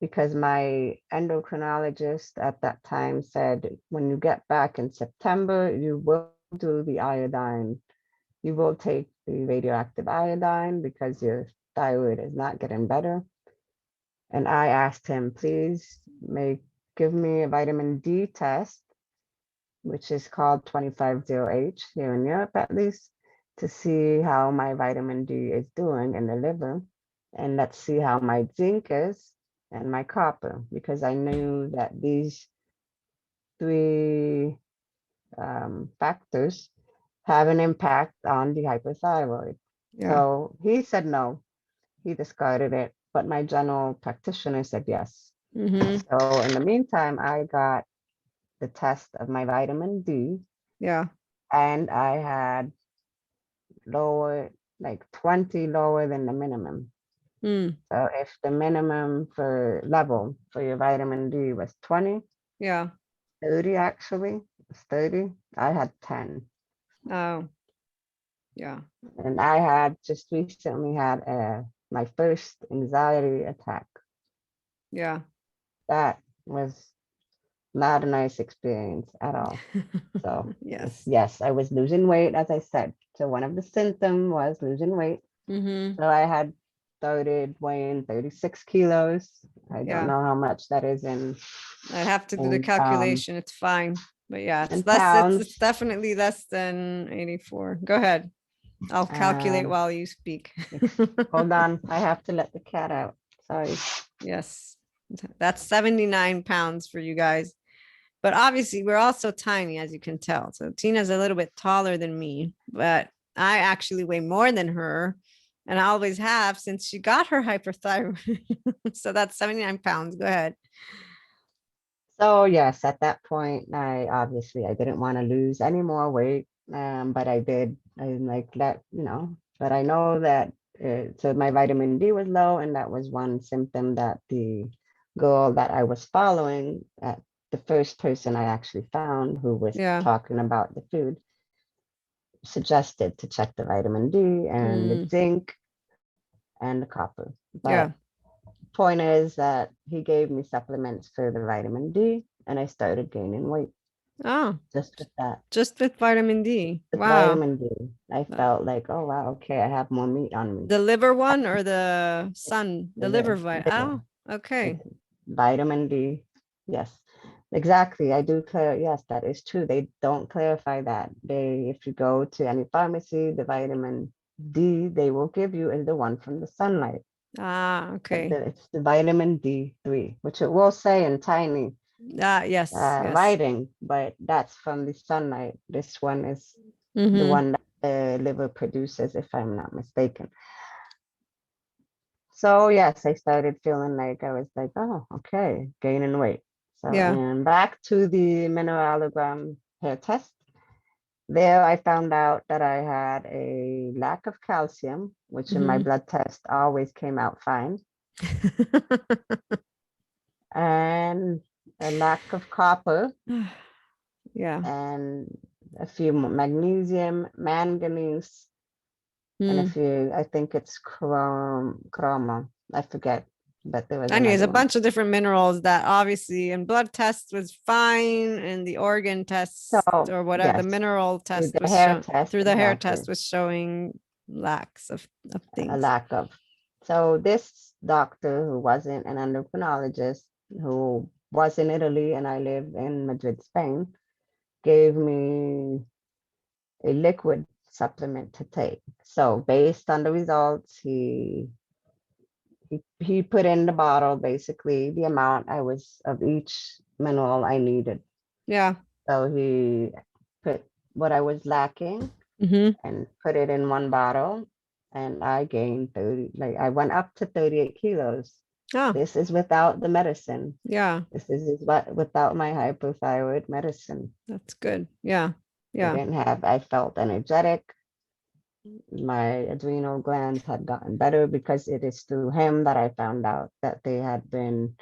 because my endocrinologist at that time said, when you get back in September, you will do the iodine. You will take the radioactive iodine because your thyroid is not getting better. And I asked him, please give me a vitamin D test, which is called 250H here in Europe at least, to see how my vitamin D is doing in the liver. And let's see how my zinc is and my copper, because I knew that these three factors have an impact on the hypothyroid. Yeah. So he said no, he discarded it, but my general practitioner said yes. Mm-hmm. So in the meantime, I got the test of my vitamin D, Yeah. and I had lower, like 20 lower than the minimum. Mm. So if the minimum for level for your vitamin D was 20, Yeah. 30 actually, it's 30, I had 10. Oh, yeah. And I had just recently had my first anxiety attack. Yeah. That was not a nice experience at all. So Yes. yes, I was losing weight, as I said. So one of the symptoms was losing weight. Mm-hmm. So I had started weighing 36 kilos. I don't Yeah. know how much that is I'd have to do the in pounds. calculation. It's fine. But yeah, In it's less, it's pounds. definitely less than 84. Go ahead. I'll calculate Um, while you speak. hold on, I have to let the cat out. Sorry. Yes. That's 79 pounds for you guys. But obviously, we're also tiny, as you can tell. So Tina's a little bit taller than me, but I actually weigh more than her. And I always have since she got her hyperthyroid. So that's 79 pounds. Go ahead. So yes, at that point, I didn't want to lose any more weight, but I did. I like let you know, but I know that so my vitamin D was low, and that was one symptom that the girl that I was following, the first person I actually found who was Yeah. talking about the food, suggested to check the vitamin D and the Mm, zinc and the copper. But yeah. point is that he gave me supplements for the vitamin D, and I started gaining weight Oh, just with that. just with vitamin D. With Wow. vitamin D, I Uh, felt like, oh wow, okay, I have more meat on me. The liver one or the sun, the liver Liver, Oh, okay. it's vitamin D. Yes, exactly. I do clear. Yes, that is true. They don't clarify that. If you go to any pharmacy, the vitamin D they will give you is the one from the sunlight. Ah, okay. It's the vitamin D3, which it will say in tiny Ah, yes, yes. writing, but that's from the sunlight. This one is the Mm-hmm. one that the liver produces, if I'm not mistaken. So yes, I started feeling like I was like, oh, okay, gaining weight. So, Yeah. and back to the mineralogram hair test. There I found out that I had a lack of calcium, which in my Mm-hmm. blood test always came out fine, and a lack of copper, Yeah. and a few magnesium, manganese, and a Mm. few, I think it's chroma. I forget, but there was Anyways, another a one. bunch of different minerals that obviously in blood tests was fine, and the organ test So or whatever the yes, mineral through test the was hair shown test, through the hair test exactly, was showing lacks of a things. lack of. So this doctor who wasn't an endocrinologist, who was in Italy and I live in Madrid, Spain, gave me a liquid supplement to take. So based on the results, he put in the bottle basically the amount I was of each mineral I needed. Yeah. So he put what I was lacking Mm-hmm. and put it in one bottle, and I gained 30, like I went up to 38 kilos. Oh, This is without the medicine. yeah. This is without my hypothyroid medicine. That's good. Yeah. I Yeah. didn't have, I felt energetic. My adrenal glands had gotten better because it is through him that I found out that they had been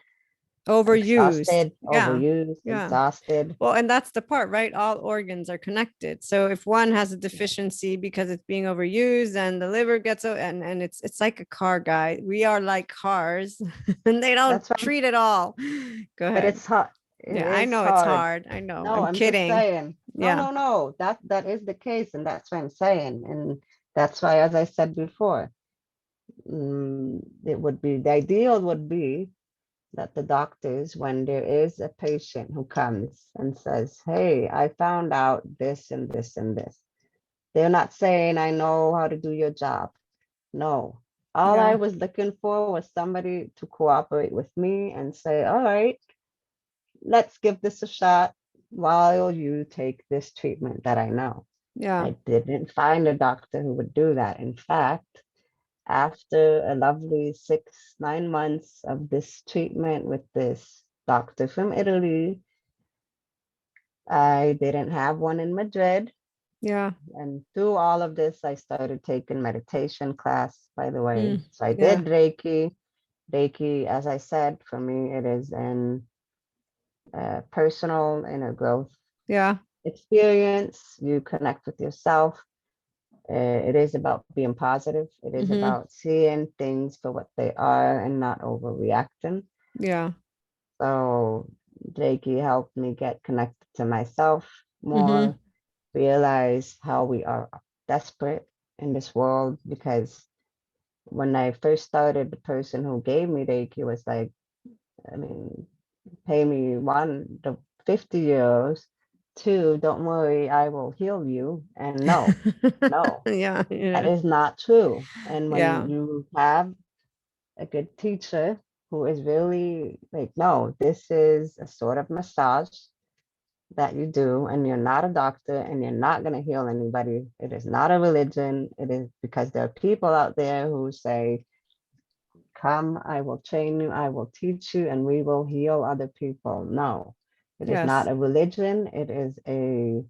Overused. exhausted, Yeah. overused, Yeah. exhausted. Well, and that's the part, right? All organs are connected. So if one has a deficiency because it's being overused, and the liver gets and it's like a car, guy. We are like cars, and they don't That's right. treat it all. Go But ahead. it's hard. It Yeah, I is know it's hard. hard. I know. No, I'm I'm just kidding. saying. No, Yeah. no, no. That is the case, and that's what I'm saying. And that's why, as I said before, it would be the ideal would be that the doctors, when there is a patient who comes and says, "Hey, I found out this and this and this," they're not saying, "I know how to do your job." No. All I Yeah. was looking for was somebody to cooperate with me and say, "All right, let's give this a shot while you take this treatment that I know." Yeah. I didn't find a doctor who would do that. In fact, after a lovely 6, 9 months of this treatment with this doctor from Italy, I didn't have one in Madrid. Yeah. And through all of this, I started taking meditation class, by the way. Mm. So I Yeah. did Reiki. Reiki, as I said, for me, it is an personal inner growth Yeah. experience. You connect with yourself. It is about being positive. It is Mm-hmm. about seeing things for what they are and not overreacting. Yeah. So Reiki helped me get connected to myself Mm-hmm. more, realize how we are desperate in this world. Because when I first started, the person who gave me Reiki was like, I mean, pay me the 50 euros. Two, don't worry, I will heal you. And no, no, Yeah. that Yeah. is not true. And when Yeah. you have a good teacher who is really like, no, this is a sort of massage that you do, and you're not a doctor and you're not going to heal anybody. It is not a religion. It is because there are people out there who say, come, I will train you, I will teach you, and we will heal other people. No, it is not Yes. a religion. It is a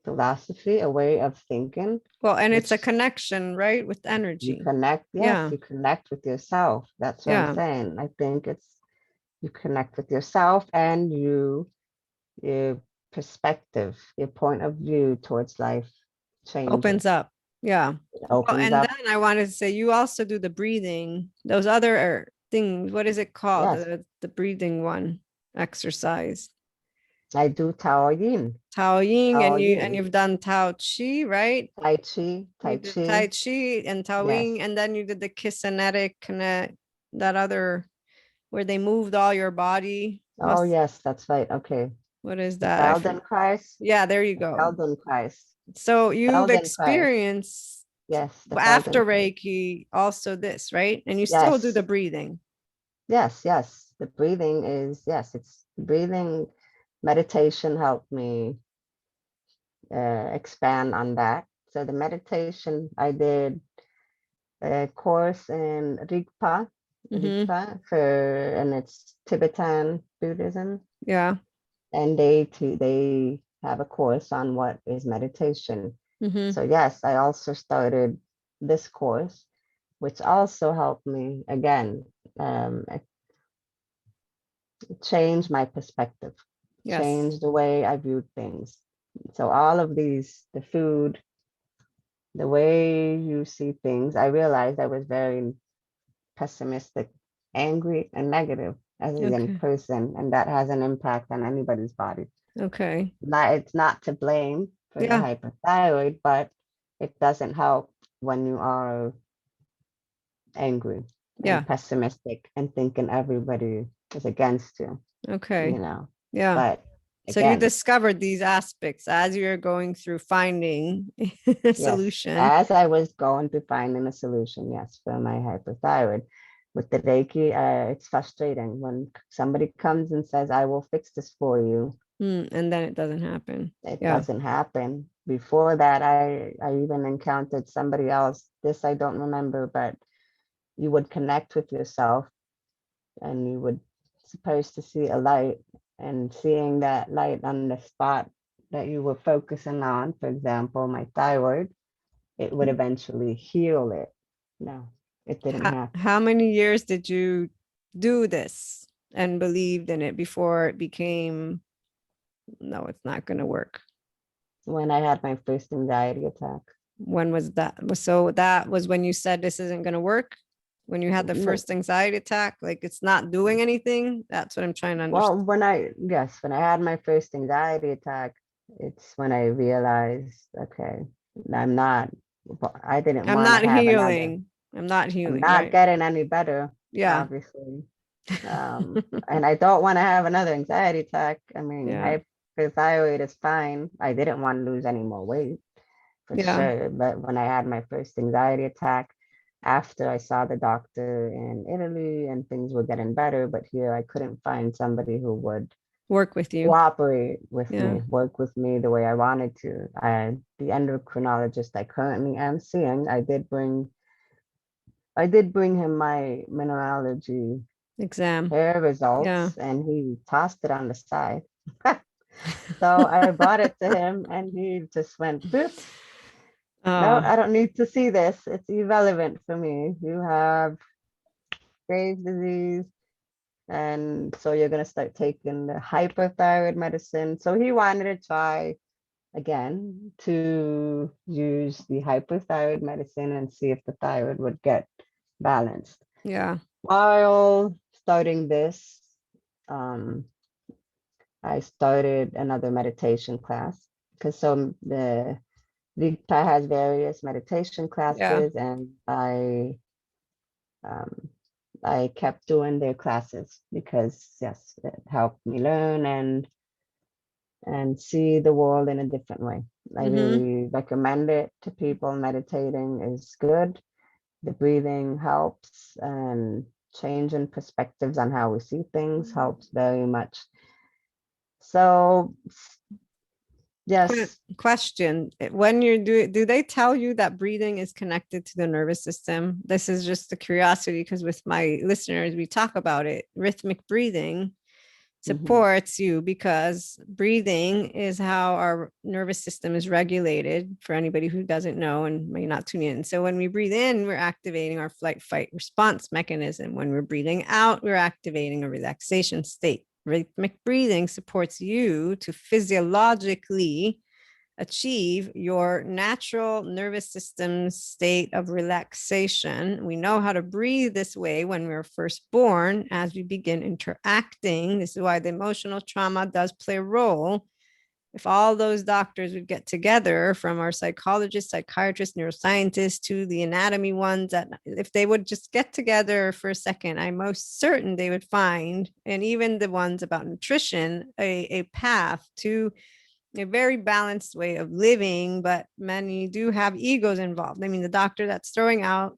philosophy, a way of thinking, Well, and it's a which connection, right? With you energy. connect. Yes, Yeah. you connect with yourself. That's what I'm Yeah. saying. I think it's you connect with yourself, and your perspective, your point of view towards life Opens changes. up. Yeah. It Well, opens and up. then I wanted to say you also do the breathing, those other things. What is it called? Yes, The breathing one exercise. I do Tao Yin. Tao Ying, Tao and Yin. you've done Tao Chi, right? Tai Chi. You Tai did Tai Chi. Chi and Tao Yes. Ying, and then you did the Kinetic Connect, that other where they moved all your body. Oh, Must yes, that's right. Okay. What is The that? I forget. Feldenkrais. Yeah, there you The go. Feldenkrais. So you've Feldenkrais. experienced Yes, the after Feldenkrais. Reiki also this, right? And you still do Yes. the breathing. Yes, yes. The breathing is, yes, it's breathing meditation helped me expand on that. So the meditation, I did a course in Mm-hmm. and it's Tibetan Buddhism, Yeah. and they have a course on what is meditation. Mm-hmm. So yes, I also started this course, which also helped me again um, change my perspective, Yes. change the way I viewed things. So all of these, the food, the way you see things, I realized I was very pessimistic, angry, and negative as a young Okay. person, and that has an impact on anybody's body. Okay. It's not to blame for the Yeah. hypothyroid, but it doesn't help when you are angry and Yeah. pessimistic and thinking everybody is against you, you Okay. know. Yeah. But So you again, discovered these aspects as you're going through finding a yes, solution. as I was going to finding a solution, yes, for my hypothyroid. With the Reiki, it's frustrating when somebody comes and says, I will fix this for you. And then it doesn't happen. It Yeah. doesn't happen. Before that, I even encountered somebody else. This I don't remember, but you would connect with yourself and you would supposed to see a light, and seeing that light on the spot that you were focusing on, for example, my thyroid, it would eventually heal it. No, it didn't happen. How many years did you do this? and believed in it before it became, no, it's not going to work? When I had my first anxiety attack. When was that? So that was when you said this isn't going to work? When you had the No, first anxiety attack, like it's not doing anything? That's what I'm trying to well, understand. yes, when I had my first anxiety attack, it's when I realized, okay, I'm not, I didn't I'm want to not have another. healing. I'm not I'm healing, not right? getting any better, Yeah. obviously. And I don't want to have another anxiety attack. I mean, Yeah. hypothyroid is fine. I didn't want to lose any more weight for Yeah. sure. But when I had my first anxiety attack, after I saw the doctor in Italy and things were getting better, but here I couldn't find somebody who would Work with you. cooperate with Yeah. me, work with me the way I wanted to. The endocrinologist I currently am seeing, I did bring him my mineralogy Exam. hair Yeah. results and he tossed it on the side. So I brought it to him and he just went, boop. No, Oh, I don't need to see this. It's irrelevant for me. You have Graves' disease. And so you're going to start taking the hyperthyroid medicine. So he wanted to try again to use the hyperthyroid medicine and see if the thyroid would get balanced. yeah. While starting this, um, I started another meditation class because so the Rigpa has various meditation Yeah. classes, and um, I kept doing their classes because yes, it helped me learn and see the world in a different way. I Mm-hmm. really recommend it to people. Meditating is good. The breathing helps, and changing perspectives on how we see things helps very much. So yes, Question. When you're doing, do they tell you that breathing is connected to the nervous system? This is just a curiosity because with my listeners, we talk about it. Rhythmic breathing mhm, supports you because breathing is how our nervous system is regulated for anybody who doesn't know and may not tune in. So when we breathe in, we're activating our flight fight response mechanism. When we're breathing out, we're activating a relaxation state. Rhythmic breathing supports you to physiologically achieve your natural nervous system state of relaxation. We know how to breathe this way when we're first born as we begin interacting. This is why the emotional trauma does play a role. If all those doctors would get together, from our psychologists, psychiatrists, neuroscientists to the anatomy ones, that if they would just get together for a second, I'm most certain they would find, and even the ones about nutrition, a path to a very balanced way of living, but many do have egos involved. I mean, the doctor that's throwing out,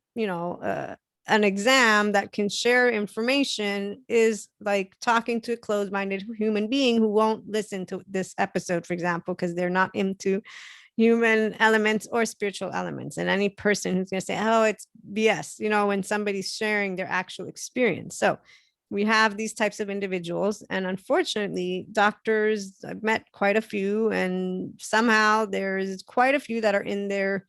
an exam that can share information is like talking to a closed-minded human being who won't listen to this episode, for example, because they're not into human elements or spiritual elements. And any person who's going to say, oh, it's BS, when somebody's sharing their actual experience. So we have these types of individuals. And unfortunately, doctors, I've met quite a few, and somehow there's quite a few that are in their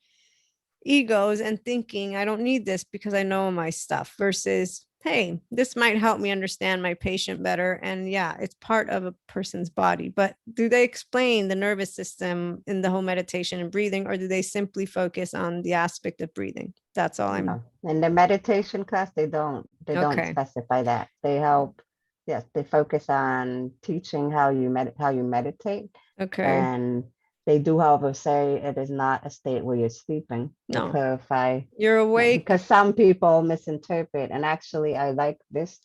egos and thinking, I don't need this because I know my stuff, versus, hey, this might help me understand my patient better. And yeah, it's part of a person's body. But do they explain the nervous system in the whole meditation and breathing, or do they simply focus on the aspect of breathing? That's all I'm no. In the meditation class, they don't okay. specify that. They help, yes, they focus on teaching how you meditate. Okay. And they do, however, say it is not a state where you're sleeping. They No, clarify, you're awake. because some people misinterpret. And actually, I like this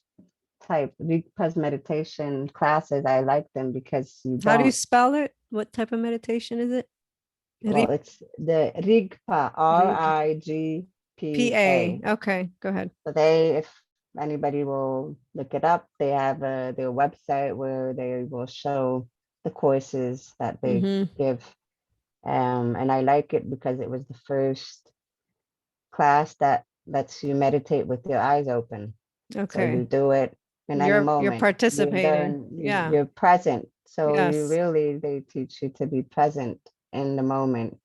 type, Rigpa's meditation classes. I like them because you How do you don't, spell it? What type of meditation is it? well, it's the Rigpa, PA. Rigpa. Okay, go ahead. So if anybody will look it up, they have their website where they will show the courses that they Mm-hmm. give. And I like it because it was the first class that lets you meditate with your eyes open. So you Okay. do it in any You're moment. participating. Yeah. You're present. So Yes. they teach you to be present in the moment.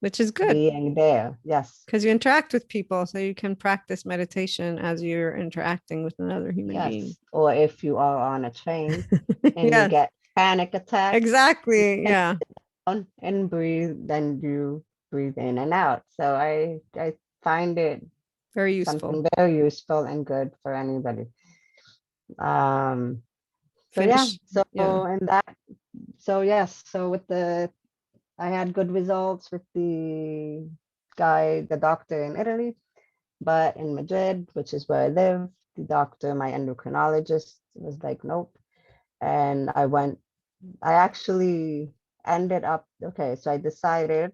which is good being there. Yes. because you interact with people. So you can practice meditation as you're interacting with another human being. Yes. Or if you are on a train and you Yes, get panic attacks, you exactly. can Yeah, down and breathe, then you breathe in and out. So I find it very useful. something very useful and good for anybody. Um, so yeah, Finish. so Yeah. in that, so yes, so with the I had good results with the guy, the doctor in Italy, but in Madrid, which is where I live, the doctor, my endocrinologist, was like, nope. And I actually ended up, okay, so I decided,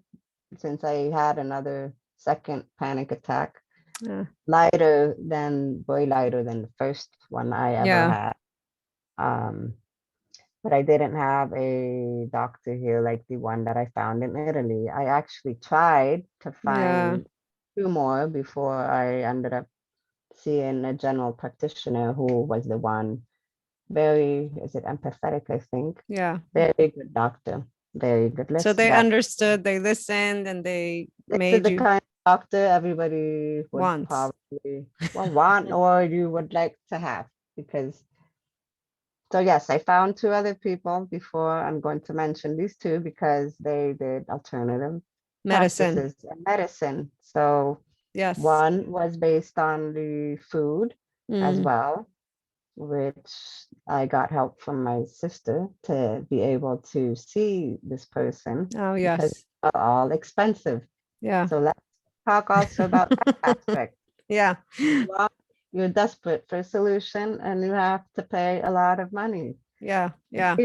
since I had another second panic attack, Yeah. way lighter than the first one I ever Yeah. had. Um, but I didn't have a doctor here like the one that I found in Italy. I actually tried to Yeah. find two more before I ended up seeing a general practitioner who was the one very, is it empathetic, I think? Yeah. Very good doctor, very good. So List they that. understood, they listened, and they This is made the you kind of doctor everybody would once. probably want or you would like to have because so yes, I found two other people before I'm going to mention these two because they did alternative Medicine. practices in medicine. So Yes. one was based on the food as Mm. well, which I got help from my sister to be able to see this person Oh, because yes. they're all expensive. Yeah. So let's talk also about that aspect. Yeah. Well, you're desperate for a solution and you have to pay a lot of money. Yeah. Yeah.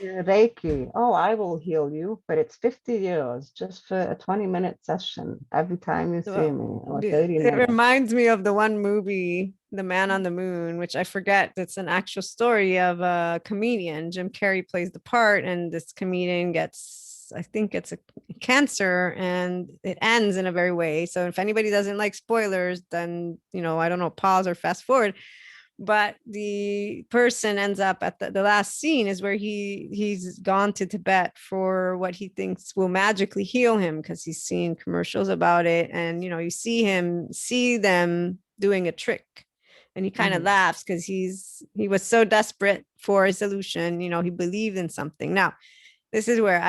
Reiki, oh, I will heal you, but it's 50 euros just for a 20-minute session every time you see Well, me, or the- 30 it minutes. reminds me of the one movie, The Man on the Moon, which I forget. It's an actual story of a comedian. Jim Carrey plays the part, and this comedian gets, I think it's a cancer, and it ends in a very way. So if anybody doesn't like spoilers, then I don't know, pause or fast forward. But the person ends up at the last scene is where he's gone to Tibet for what he thinks will magically heal him because he's seen commercials about it, and you see them doing a trick, and he kind of Mhm. laughs because he was so desperate for a solution. He believed in something. Now this is where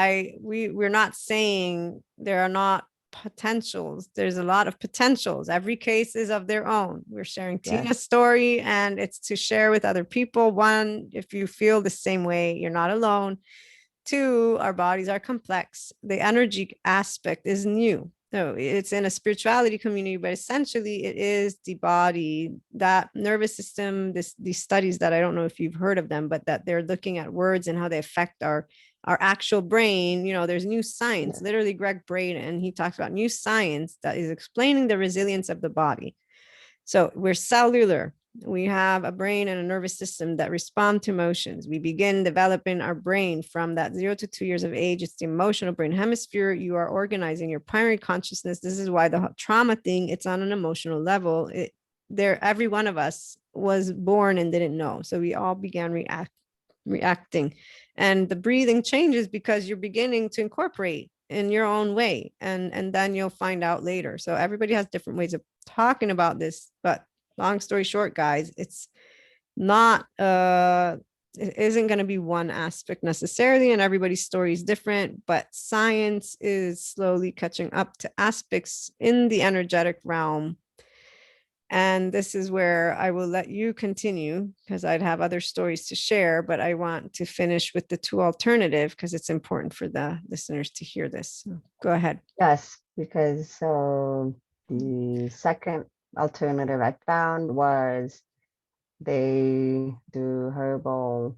we're not saying there are not potentials. There's a lot of potentials. Every case is of their own. We're sharing Yes. Tina's story, and it's to share with other people. One, if you feel the same way, you're not alone. Two, our bodies are complex. The energy aspect is new. So it's in a spirituality community, but essentially it is the body, that nervous system, these studies that I don't know if you've heard of them, but that they're looking at words and how they affect our actual brain. There's new science, Yes. literally Greg Braden, he talks about new science that is explaining the resilience of the body. So we're cellular. We have a brain and a nervous system that respond to emotions. We begin developing our brain from that 0 to 2 years of age. It's the emotional brain hemisphere. You are organizing your primary consciousness. This is why the trauma thing, it's on an emotional level. Every one of us was born and didn't know. So we all began reacting. And the breathing changes because you're beginning to incorporate in your own way. And then you'll find out later. So everybody has different ways of talking about this, but long story short, guys, it's not it isn't going to be one aspect necessarily, and everybody's story is different, but science is slowly catching up to aspects in the energetic realm. And this is where I will let you continue because I'd have other stories to share, but I want to finish with the two alternative because it's important for the listeners to hear this. So go ahead. Yes, because so the second alternative I found was they do herbal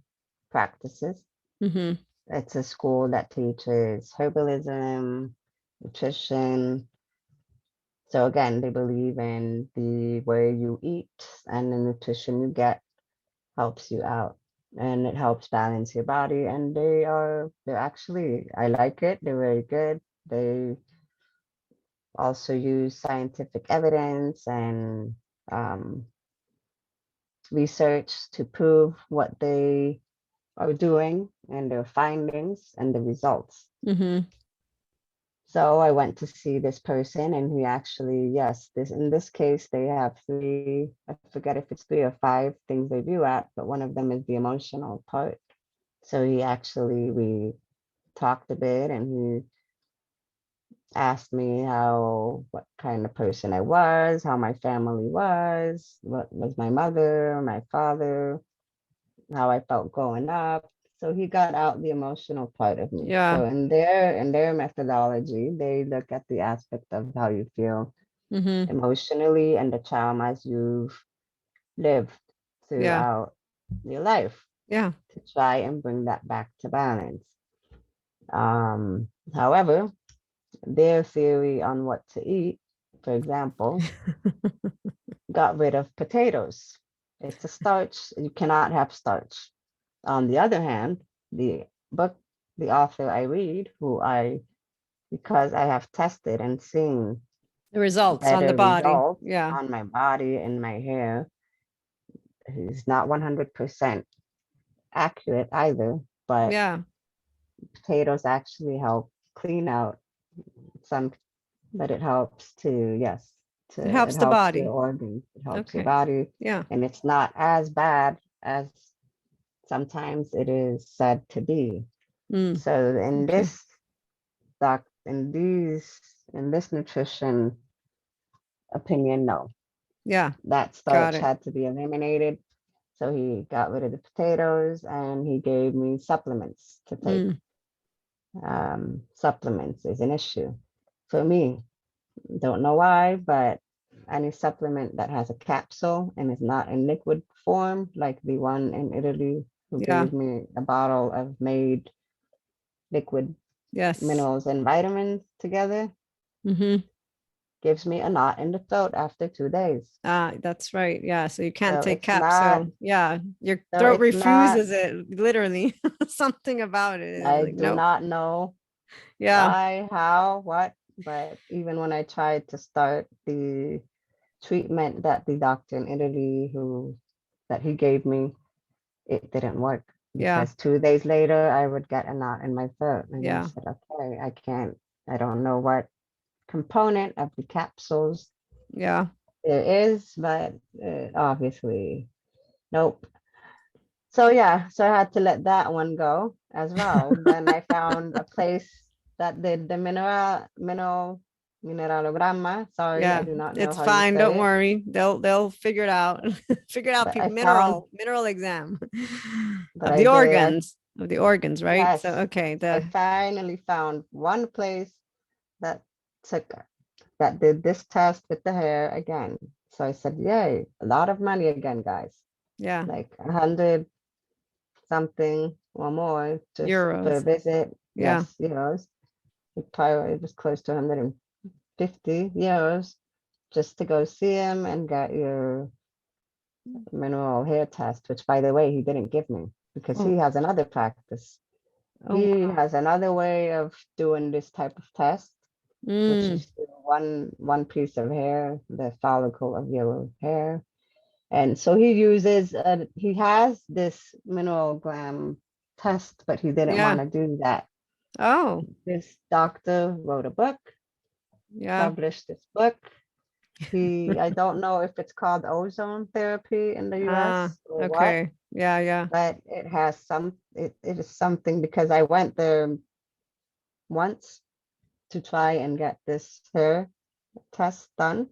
practices. Mm-hmm. It's a school that teaches herbalism, nutrition. So again, they believe in the way you eat and the nutrition you get helps you out and it helps balance your body. And they're actually, I like it. They're very good. They also use scientific evidence and um, research to prove what they are doing and their findings and the results. Mm-hmm. So I went to see this person, and he actually, yes, this in this case, they have three, I forget if it's three or five things they view at, but one of them is the emotional part. So he actually, we talked a bit, and he asked me what kind of person I was, how my family was, what was my mother, my father, how I felt growing up. So he got out the emotional part of me. Yeah. So in their methodology, they look at the aspect of how you feel Mm-hmm. emotionally and the traumas you've lived Yeah. throughout your life Yeah. to try and bring that back to balance. However, their theory on what to eat, for example, got rid of potatoes. It's a starch. You cannot have starch. On the other hand, the book, the author I read, because I have tested and seen The results on the better body. results Yeah. on my body and my hair, is not 100% accurate either, but Yeah. potatoes actually help clean out some, but it helps to, yes, It it helps the helps your body. organs, it helps your Okay. body, Yeah. and it's not as bad as sometimes it is said to be. Mm. So in Okay. this in this nutrition opinion, no, Yeah. that Got starch it. had to be eliminated. So he got rid of the potatoes and he gave me supplements to take. Mm. Supplements is an issue for me. Don't know why, but any supplement that has a capsule and is not in liquid form, like the one in Italy who Yeah. gave me a bottle of made liquid Yes. minerals and vitamins together, Mm-hmm. gives me a knot in the throat after 2 days. That's right. Yeah. So you can't So take capsule. Yeah. Your throat it's not, refuses it, literally. Something about it is I like, do nope. not know Yeah. why, how, what, but even when I tried to start the treatment that the doctor in Italy that he gave me, it didn't work Yeah. because 2 days later I would get a knot in my throat. And I Yeah. said, okay, I can't, I don't know what component of the capsules Yeah. there is, but obviously, nope. So yeah, so I had to let that one go as well. Then I found a place that did the mineralogramma. Sorry, I Yeah. do not know It's how you fine. Don't say it, worry. They'll figure it out. Figure it out. but I found, Mineral exam but of I the did, organs, right? So yes, okay. I The finally found one place that took that did this test with the hair again. So I said, yay, a lot of money again, guys. Yeah. Like 100 something or more just per Euros. visit. Yeah. Yes, euros. It was close to 150 euros just to go see him and get your mineral hair test, which by the way, he didn't give me because Oh, he has another practice. oh He wow. has another way of doing this type of test, which Mm, is one piece of hair, the follicle of your hair. And so he has this mineral gram test, but he didn't want yeah. to do that. Oh, This doctor wrote a book, yeah. published this book. I don't know if it's called ozone therapy in the Ah, US or what, okay. Yeah, yeah. but it is something because I went there once to try and get this hair test done.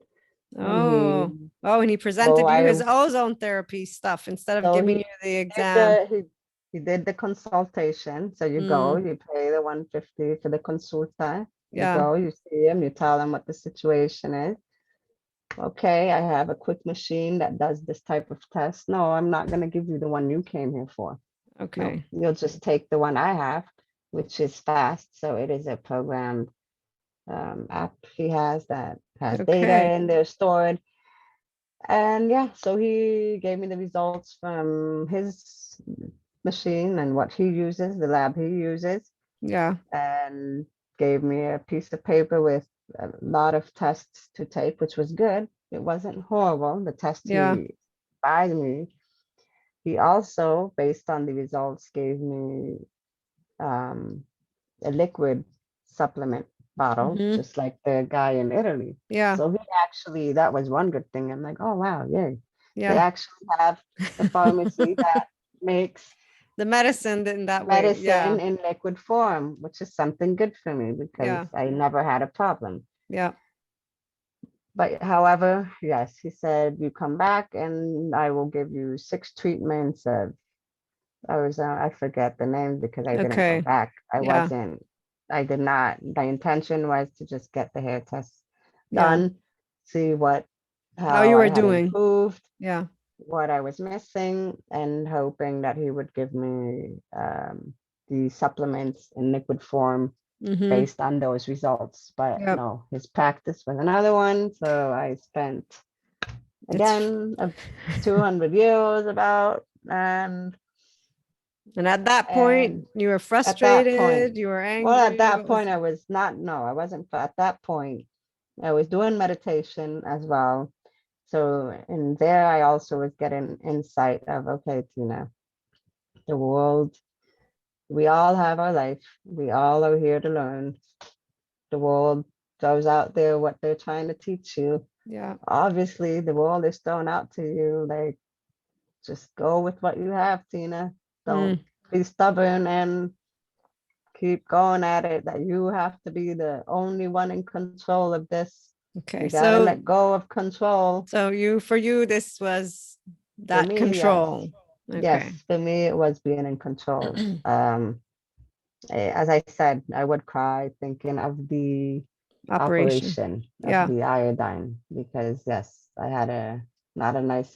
And Oh, oh, and he so presented you I, his ozone therapy stuff instead of so giving you he the did exam. he did the consultation. So you go, Mm, you pay the 150 for the consulta. You yeah. go, you see him, you tell him what the situation is. Okay, I have a quick machine that does this type of test. No, I'm not going to give you the one you came here for. No, Okay. you'll just take the one I have, which is fast. So it is a programmed app he has that has data Okay. in there stored. And yeah, so he gave me the results from his machine and what he uses, the lab he uses, Yeah. and gave me a piece of paper with a lot of tests to take, which was good. It wasn't horrible. The test Yeah. he advised me. He also, based on the results, gave me a liquid supplement bottle, Hmm. just like the guy in Italy. Yeah. So he actually, that was one good thing. I'm like, oh wow, yay. They Yeah. actually have a pharmacy that makes The medicine in that way. medicine Yeah. in liquid form, which is something good for me because Yeah. I never had a problem. Yeah. But however, yes, he said, you come back and I will give you 6 treatments of, I forget the name because I didn't go Okay. back. Yeah. I did not, my intention was to just get the hair test Yeah. done, see How how you I were had doing. improved, Yeah. what I was missing, and hoping that he would give me the supplements in liquid form Hmm. based on those results. But Yep. no, his practice was another one. So I spent It's again 200 euros about, and at that point and you were at that point, frustrated, you were well, at angry. that What was point, I was not, no, I wasn't, at that point, I was doing meditation as well. So in there, I also was getting insight of, okay, Tina, the world, we all have our life. We all are here to learn. The world throws out there what they're trying to teach you. yeah. Obviously, the world is thrown out to you. Like, just go with what you have, Tina. Don't Mm. be stubborn and keep going at it. That you have to be the only one in control of this. Okay. You got to So let go of control. for you this was For that me, yes. control. Yes, Okay. for me, it was being in control. As I said, I would cry thinking of the Operation. operation of Yeah. the iodine because yes, I had a not a nice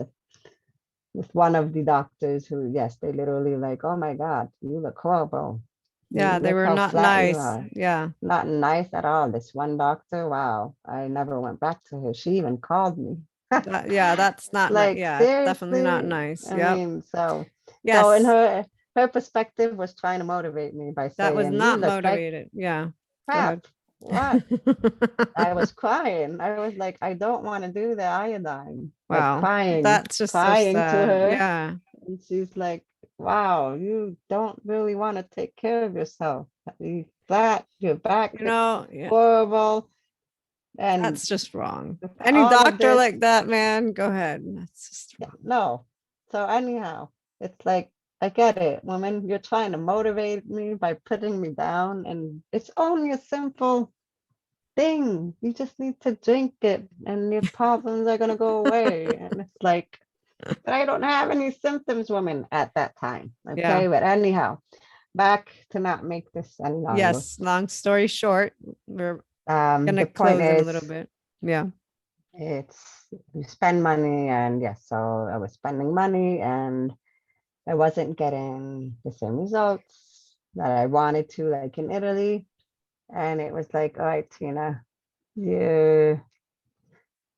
with one of the doctors who, yes, they literally like, oh my God, you look horrible. You Yeah, they look were how not flat you nice. are. Yeah. Not nice at all. This one doctor, wow, I never went back to her. She even called me. Yeah, that's not nice. Like Yeah, it's definitely not seriously. nice. I Yep. mean, so in Yes. her perspective was trying to motivate me by That was saying, you not look like motivated. Yeah. Go ahead. crap. What? I was crying. I was like, I don't want to do the iodine. Like Wow. crying, That's just so crying to sad. her. Yeah. And she's like, wow, you don't really want to take care of yourself. You flat, your back You looks know, yeah, horrible. And that's just wrong. with Any all of doctor this, like that, man, go ahead. That's just yeah, wrong. no. So anyhow, it's like, I get it, woman. You're trying to motivate me by putting me down. And it's only a simple thing. You just need to drink it and your problems are gonna go away. And it's like, but I don't have any symptoms, woman, at that time. Yeah. Okay, but anyhow, back to not make this any longer. Yes. Long story short, we're gonna The point close in a is, little bit. Yeah. it's you spend money, and yes, so I was spending money, and I wasn't getting the same results that I wanted to, like in Italy. And it was like, all right, Tina, you're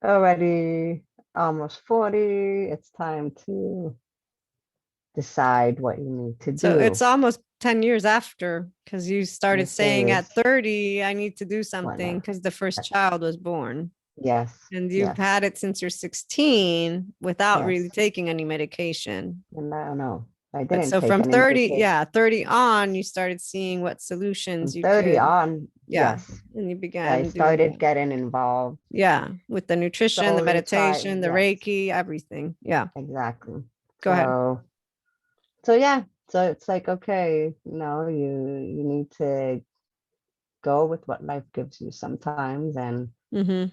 already almost 40. It's time to decide what you need to So it's do. almost 10 years after because you started It saying is at 30, I need to do something whatever. because the first child was born. Yes, And you've yes, had it since you're 16 without really yes. taking any medication. And no, no, I But didn't so take from any 30, medication. yeah, 30 on, you started seeing what solutions From you 30 could, on, yeah. yes, And you I began doing started that. getting involved, Yeah. With the nutrition, the slowly try, meditation, the yes, Reiki, everything. Yeah. exactly. Go ahead. So yeah, so it's like, okay, you need to go with what life gives you sometimes, Mm-hmm.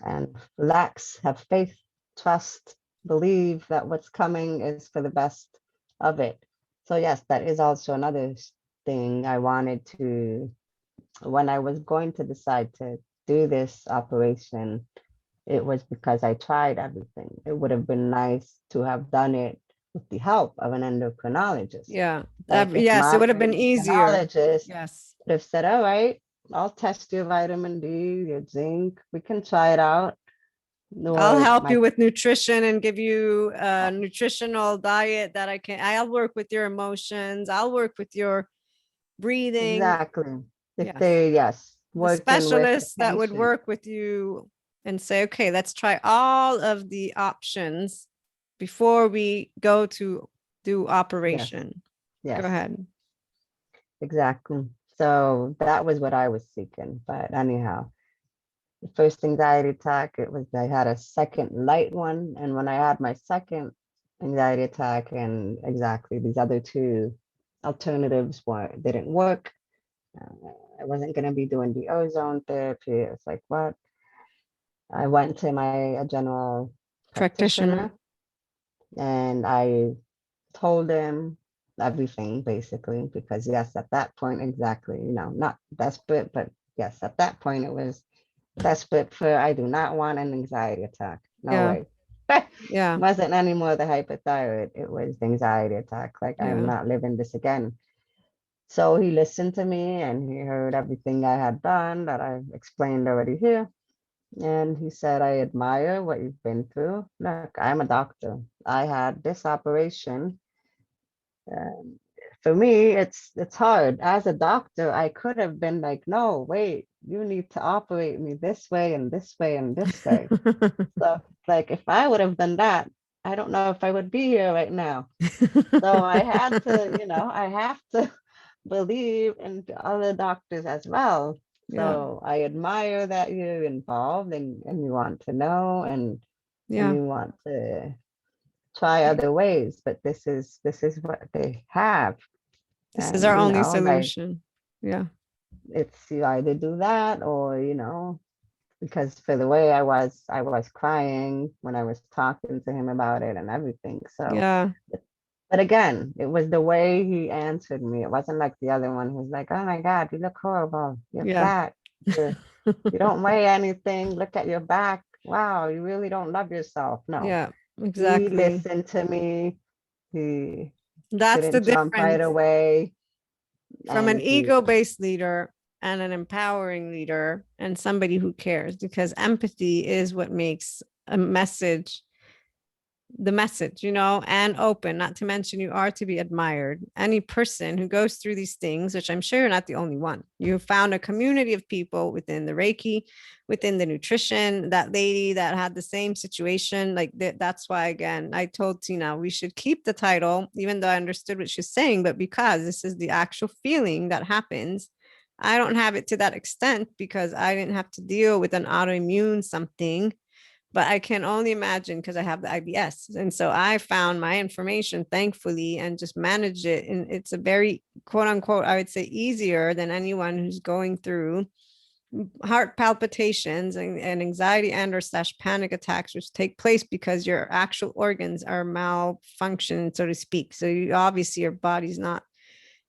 and relax, have faith, trust, believe that what's coming is for the best of it. So yes, that is also another thing I wanted to, when I was going to decide to do this operation, it was because I tried everything. It would have been nice to have done it with the help of an endocrinologist. Yeah. Like if Yes, it my would have been easier. endocrinologist Yes. would have said, all right, I'll test your vitamin D, your zinc, we can try it out. I'll Or help my you with nutrition and give you a nutritional diet that I'll work with your emotions. I'll work with your breathing. exactly. If Yes. they, yes, The working with the specialists that would patient. work with you and say, okay, let's try all of the options before we go to do Yes, operation. Go yes, ahead. exactly. So that was what I was seeking. But anyhow, the first anxiety attack, it was I had a second light one. And when I had my second anxiety attack and exactly these other two alternatives didn't work. I wasn't going to be doing the ozone therapy. It's like, what? I went to my general Practitioner. practitioner and I told him everything basically, because yes, at that point, exactly, not desperate, but yes, at that point it was desperate for I do not want an anxiety attack. No Yeah. way. Yeah. Wasn't anymore the hypothyroid. It was the anxiety attack. Like I'm Yeah. not living this again. So he listened to me and he heard everything I had done that I explained already here. And he said, I admire what you've been through. Look, I'm a doctor. I had this operation. Um, for me, it's hard. As a doctor, I could have been like, no, wait, you need to operate me this way and this way and this way. So, like, if I would have done that, I don't know if I would be here right now. So I had to, I have to believe in the other doctors as well. Yeah. So I admire that you're involved and you want to know and Yeah. you want to try other ways, but this is what they have. This is our And only like solution. Yeah. it's you either do that or because for the way I was crying when I was talking to him about it and everything. So Yeah. but again, it was the way he answered me. It wasn't like the other one who's like, oh my God, you look horrible. You're Yeah. fat. You don't weigh anything. Look at your back. Wow, you really don't love yourself. No, Yeah. he Exactly. listened to me. He That's the didn't jump right difference away. from an And he, ego-based leader and an empowering leader and somebody who cares, because empathy is what makes a message the message, and open, not to mention you are to be admired. Any person who goes through these things, which I'm sure you're not the only one, you found a community of people within the Reiki, within the nutrition, that lady that had the same situation. Like that's why, again, I told Tina, we should keep the title, even though I understood what she's saying, but because this is the actual feeling that happens. I don't have it to that extent because I didn't have to deal with an autoimmune something, but I can only imagine because I have the IBS. And so I found my information, thankfully, and just managed it. And it's a very, quote unquote, I would say easier than anyone who's going through heart palpitations and anxiety and or slash panic attacks, which take place because your actual organs are malfunctioning, so to speak. So you obviously your body's not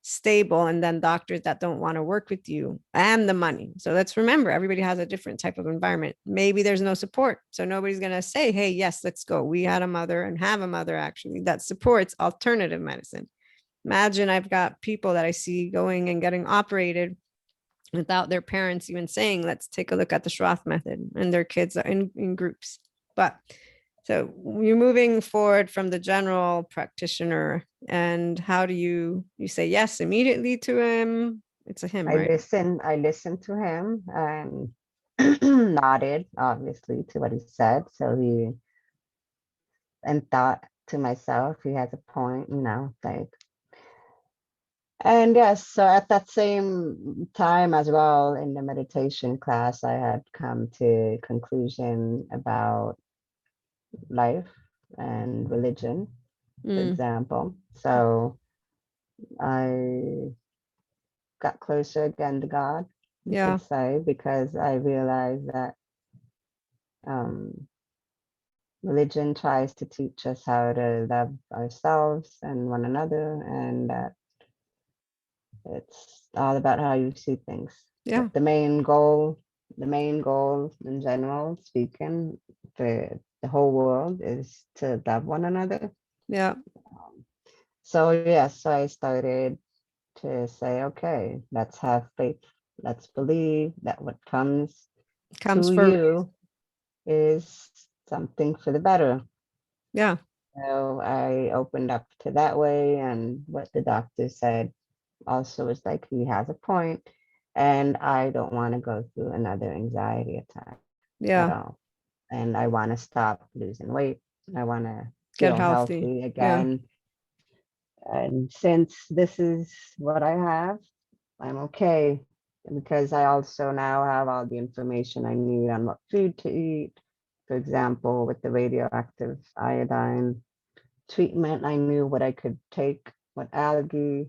stable, and then doctors that don't want to work with you and the money. So let's remember, everybody has a different type of environment. Maybe there's no support, so nobody's going to say, hey, yes, let's go. We had a mother and have a mother actually that supports alternative medicine. Imagine I've got people that I see going and getting operated without their parents even saying, let's take a look at the Schroth method, and their kids are in groups. But so you're moving forward from the general practitioner, and how do you say yes immediately to him? It's a him, right? I listened to him and nodded obviously to what he said. So and thought to myself, he has a point, like. And yes, so at that same time as well in the meditation class, I had come to conclusion about life and religion, for Mm, example. So I got closer again to God, you yeah, could say, because I realized that um, religion tries to teach us how to love ourselves and one another, and that it's all about how you see things. yeah, But the main goal in general speaking for the whole world is to love one another. yeah. Um, so yes, so I started to say, okay, let's have faith. Let's believe that what comes Comes to for a you is something for the better. yeah, So I opened up to that way, and what the doctor said also is like he has a point, and I don't want to go through another anxiety attack at yeah. all. And I want to stop losing weight. I want to Get feel healthy. healthy Yeah, again. And since this is what I have, I'm okay because I also now have all the information I need on what food to eat. For example, with the radioactive iodine treatment, I knew what I could take, what algae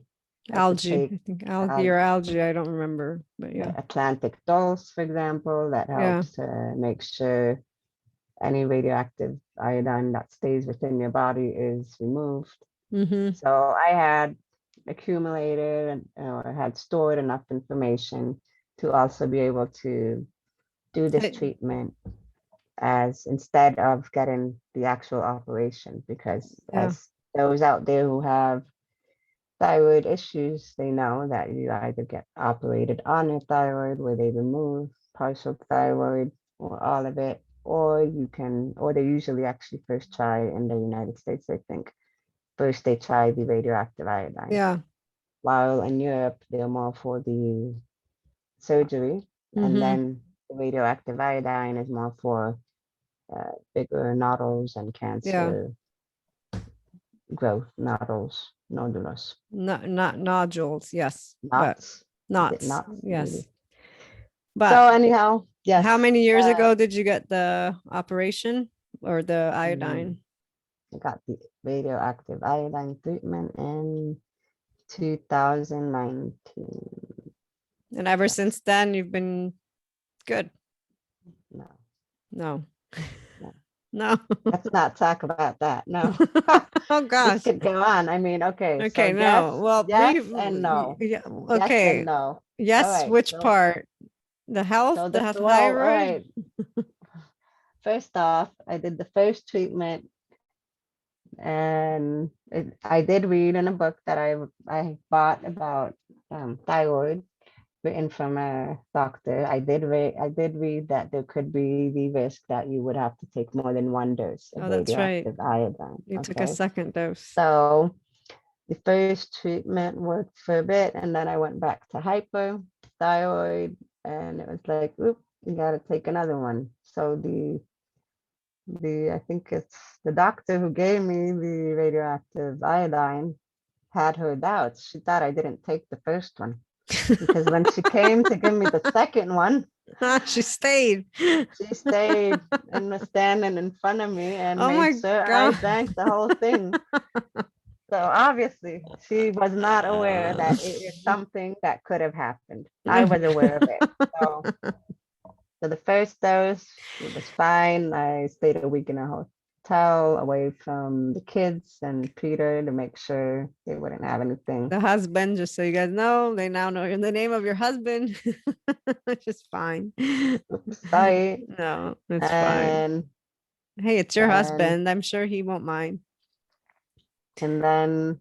I could Algae, take, I think algae al- or algae, I don't remember, but yeah. Atlantic dose, for example, that Yeah. helps to make sure any radioactive iodine that stays within your body is removed. Mm-hmm. So I had accumulated and or had stored enough information to also be able to do this treatment as instead of getting the actual operation, because Yeah. as those out there who have thyroid issues, they know that you either get operated on your thyroid where they remove partial thyroid or all of it, or you can, or they usually actually first try in the United States, I think. First they try the radioactive iodine. Yeah. While in Europe, they're more for the surgery, and Mm-hmm. then the radioactive iodine is more for bigger nodules and Yeah. cancer growth, nodules, Not nodules, yes, but knots. Is it knots, knots, yes. maybe? But So anyhow, how yes, many years ago did you get the operation or the mm, iodine? I got the radioactive iodine treatment in 2019. And ever Yes, since then, you've been good. no, No, no. no. Let's not talk about that. No. Oh This gosh. could go on. I mean, okay, so Okay, no. Well, yes and no. yeah, Yes and okay. no. All Yes, right. which part? The health, So the well, all thyroid? right. First off, I did the first treatment, and I did read in a book that I bought about thyroid, written from a doctor. I did read that there could be the risk that you would have to take more than one dose of Oh, that's right. radioactive iodine. You took a Okay. second dose. So the first treatment worked for a bit, and then I went back to hypothyroid, and it was like, oop, you got to take another one. So the I think it's the doctor who gave me the radioactive iodine had her doubts. She thought I didn't take the first one because when she came to give me the second one, She stayed. she stayed and was standing in front of me and Oh made my sure I God. drank the whole thing. So obviously, she was not aware that it is something that could have happened. I was aware of it. So, so the first dose, it was fine. I stayed a week in a hotel away from the kids and Peter to make sure they wouldn't have anything. The husband, just so you guys know, they now know the name of your husband. Which is fine. Sorry. No, it's fine. And Hey, it's your and husband. I'm sure he won't mind. and then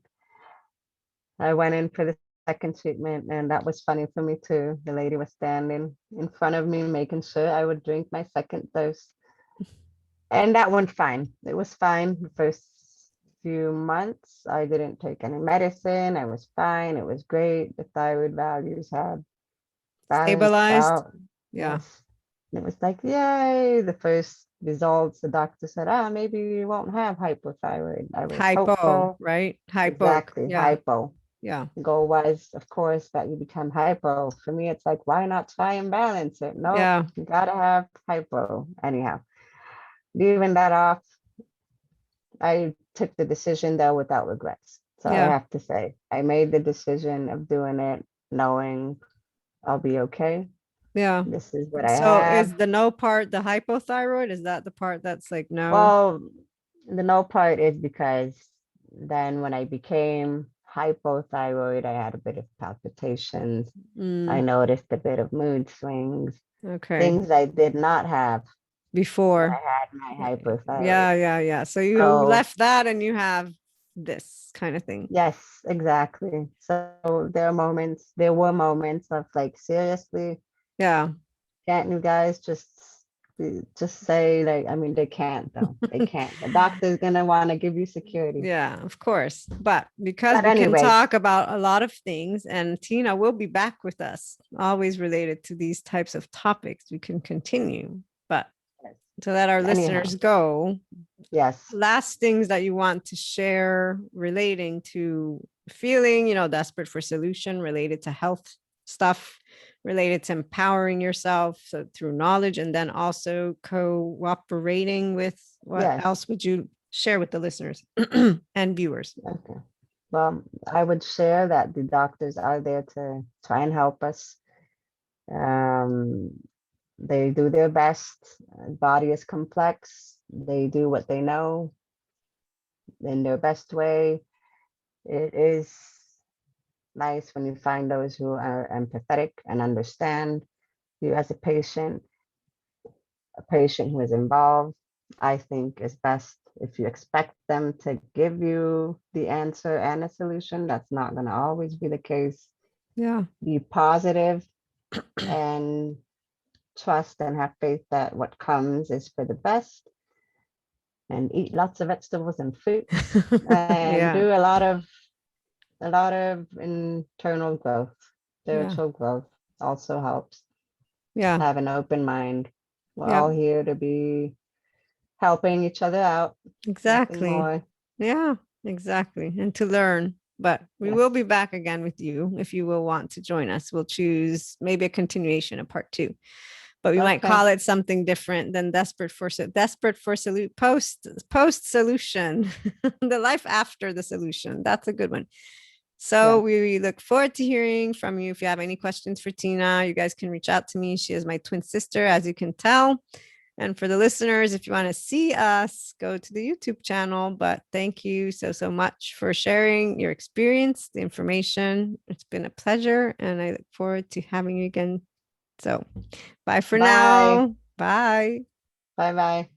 I went in for the second treatment, and that was funny for me too. The lady was standing in front of me, making sure I would drink my second dose. And that went fine. It was fine the first few months. I didn't take any medicine. I was fine. It was great. The thyroid values had balanced Stabilized. out. Yeah. Yes. And it was like, yay. The first results, the doctor said, maybe you won't have hypothyroid. I was Hypo, hopeful. right? Hypo. Exactly. Yeah. Hypo. Yeah. The goal was, of course, that you become hypo. For me, it's like, why not try and balance it? Nope, Yeah. you gotta have hypo. Anyhow, leaving that off, I took the decision though without regrets. So I Yeah. have to say, I made the decision of doing it knowing I'll be okay. Yeah. This is what I So have. is the no part the hypothyroid? Is that the part that's like no? Well, the no part is because then when I became hypothyroid, I had a bit of palpitations. I Mm, noticed a bit of mood swings, okay. things I did not have when I Before. had my hypothyroid. Yeah, yeah, yeah. So you So left that and you have this kind of thing. yes, exactly. So there were moments of like, seriously, Yeah. can't you guys just say, like, I mean, they can't though. They can't. The doctor's gonna want to give you security. Yeah, of course. But because But we can anyways, talk about a lot of things, and Tina will be back with us, always related to these types of topics, we can continue. But yes. to let our Anyhow, listeners go, yes. last things that you want to share relating to feeling, desperate for solution related to health stuff related to empowering yourself, so through knowledge, and then also cooperating with, what Yes. else would you share with the listeners and viewers? Okay. Well, I would share that the doctors are there to try and help us. Um, they do their best. Body is complex. They do what they know in their best way. It is nice when you find those who are empathetic and understand you as a patient who is involved. I think is best. If you expect them to give you the answer and a solution, that's not going to always be the case. Yeah. Be positive and trust and have faith that what comes is for the best, and eat lots of vegetables and fruits and Yeah. do a lot of internal growth. Yeah. Spiritual growth also helps. Yeah. Have an open mind. We're Yeah. all here to be helping each other out. Nothing Exactly. more. Yeah, exactly. And to learn. But we will Yes. be back again with you if you will want to join us. We'll choose maybe a continuation, a part two, but we might Okay. call it something different than desperate for post solution, the life after the solution. That's a good one. So Yes. we look forward to hearing from you. If you have any questions for Tina, you guys can reach out to me. She is my twin sister, as you can tell. And for the listeners, if you want to see us, go to the YouTube channel. But thank you so much for sharing your experience, the information. It's been a pleasure. And I look forward to having you again. So bye for Bye. now. Bye. Bye bye.